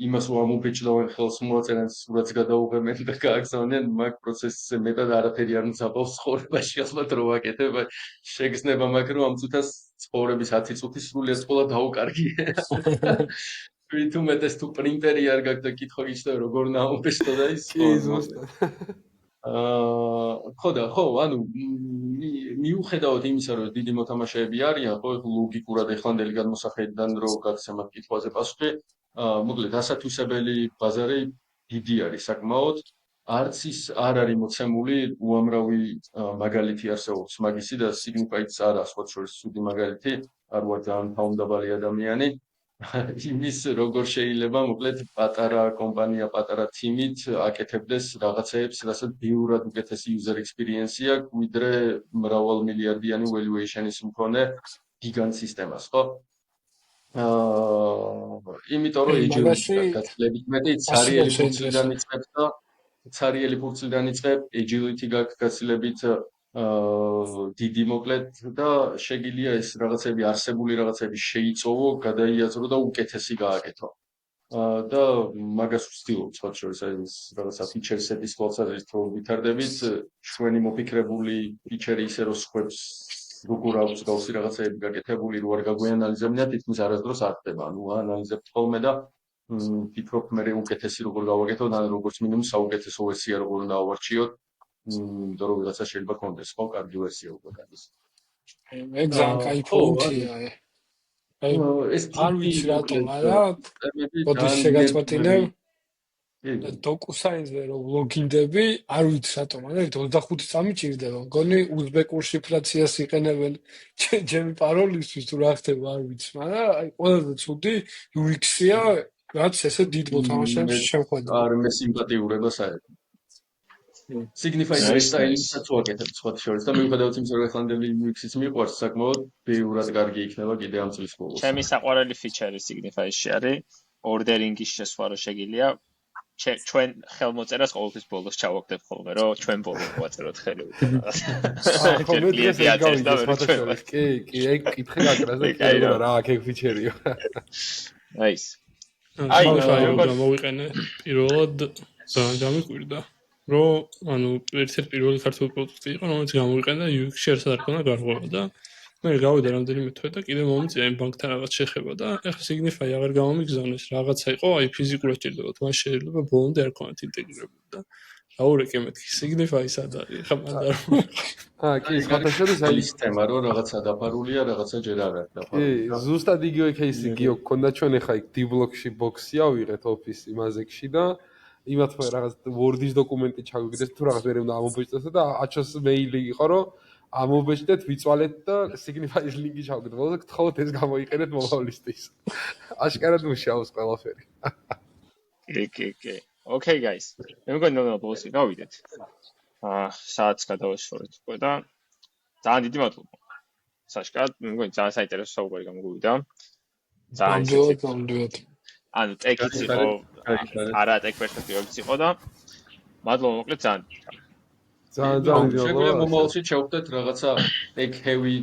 იმას რომ ამობეჭდავენ ხელს მოაწერენ, სურათს გადაუღებენ და გააგზავნიან მაგ პროცესზე მეტად არაფერი არ მზაბავს ცხოვრებაში, ალბათ რო ვაკეთებ, შეგრძნება მაგ რომ ამ წუთას ცხოვრების 10 წუთი სრულიად ყველა დაუკარგიე. თუ მეტეს თუ პრინტერი არ გაქვს და კითხვა გიჩნდა როგორ ნაამობეჭდო და ის კი ზუსტად. ხო, ანუ მიუხედავად იმისა, რომ დიდი მოთამაშეები არიან, ხო, ლოგიკურად ეხლანდელი გადმოსახედიდან რო გაგცემათ კითხვაზე პასუხი, მოკლედ ასათვისებელი ბაზარი დიდი არის საკმაოდ. არც ის არ არის მოცემული უამრავი მაგალითი არსებობს მაგისი და Signify-ც არა სხვა შორის ცუდი მაგალითი, არ ვარ ძალიან თავმდაბალი ადამიანი. იმის როგორ შეიძლება მოკლედ პატარა კომპანია, პატარა თიმით აკეთებდეს რაღაცეებს, რასაც ბევრად უკეთესი user experience აქვს, ვიდრე მრავალმილიარდიანი valuation-ის მქონე გიგანტ სისტემას, ხო? იმიტომ რომ agility გაცილებით მეტი ცარიელი ფურცლიდან იწყებს და ცარიელი ფურცლიდან იწყებ, agility გაცილებით დიდი მოკლედ და შეგიძლია ეს რაღაცები არსებული რაღაცები შეიწოვო, გადაიაზრო და უკეთესი გააკეთო. და მაგას ვცდილობ სხვა შორის ეს რაღაცა feature set-ის თვალსაზრისით რომ ვითარდებით, ჩვენი მოფიქრებული feature-ი ისე რომ სხვებს როგორ აქვს გავსი რაღაცები გაკეთებული, რო არ გაგვეანალიზებინათ, თითქმის არასდროს არ ხდება. ანუ ანალიზებთ ხოლმე და ფიქრობ მე უკეთესი როგორ გავაკეთოთ, ან როგორც მინიმუმ საუკეთესო ვერსია როგორ უნდა ავარჩიოთ. და რომ რაღაცა შეიძლება კონდეს, ხო, კარგი ვერსია უკვე გადის. მე ძალიან კაი პონტია. ეს არ ვიცი რატომ, არა? მოდი შეგაწყვეტინებ. DocuSign-ზე რომ ლოგინდები, არ ვიცი რატომ, არა, 25 წამი ჭირდება. მგონი უზბეკურ შიფრაციას იყენებენ ჩემი პაროლისთვის თუ რა ხდება, არ ვიცი, მაგრამ აი ყველაზე ცუდი UX-ია, რაც ესე დიდ მოთამაშეებს შეხვედრა. არ მე სიმპათიურება საერთოდ. Signify-ს სტაილსაც ვაკეთებ სხვა შორის და მიუხედავად იმისა, რომ ეხლანდელი UX-იც მიყვარს, საკმაოდ ბევრად კარგი იქნება კიდე ამ წლის ბოლოს. ჩემი საყვარელი ფიჩერი Signify-ში არის ორდერინგის შესვლა რო შეგიძლია ჩვენ ხელმოწერას ყოველთვის ბოლოს ჩავაგდებ ხოლმე, რომ ჩვენ ბოლოს ვაწეროთ ხელით. ხო, მე დღეს ეს გავიგე სხვა შორის. კი, ეგ კითხე გაკრას და კიდევ რა აქ ეგ ფიჩერიო. Nice. აი, გამოვიყენე პირველად ძალიან გამიკვირდა. რომ ანუ ერთ-ერთი პირველი ქართული პროდუქტი იყო, რომელიც გამოვიყენდა UX-ში ერთად არ ქონდა გარღვევა და მე გავიდა რამდენიმე თვე და კიდე მომიწია იმ ბანკთან რაღაც შეხება და ეხლა Signify აღარ გამომიგზავნეს, რაღაცა იყო, აი ფიზიკურად ჭირდებათ, მას შეიძლება ბოლომდე არ ქონათ ინტეგრირებული და აურეკე მეთქი Signify სად არის? ხა მანდ არ კი, სხვათა შორის აი სისტემა რომ რაღაცა დაფარულია, რაღაცა ჯერ არ არის დაფარული. კი, ზუსტად იგივე кейსი გიო გქონდა ჩვენ ეხა იქ D-Block-ში ბოქსი ავიღეთ Office იმაზექში და იმათ მე რაღაც Word-ის დოკუმენტი ჩაგვიგდეს თუ რაღაც ვერ უნდა ამობეჭდეთ და აჩოს მეილი იყო რომ ამობეჭდეთ, ვიწვალეთ და Signify-ის ლინკი ჩავგდოთ და გთხოვთ ეს გამოიყენეთ მომავლისთვის. აშკარად მუშაობს ყველაფერი. კი. Okay guys. მე მგონი რომ ბოლოს გავიდეთ. საათს გადავაშორეთ უკვე და ძალიან დიდი მადლობა. საშკარად, მე მგონი ძალიან საინტერესო საუბარი გამოგვივიდა. ძალიან ანუ ტექიც იყო, არა ტექ პერსპექტივებიც იყო და მადლობა მოკლედ ძალიან. ძალიან შეგვიძლია მომავალში ჩავხდეთ რაღაცა tech heavy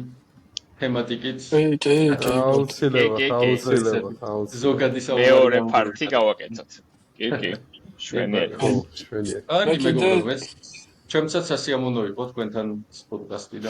თემატიკით. კი. აუცილებლად. ზოგადი საუბარი. მეორე პარტი გავაკეთოთ. კი. შვენიერი. კარგი, მეგობრებო, ჩემცაც სასიამოვნო იყო თქვენთან პოდკასტი და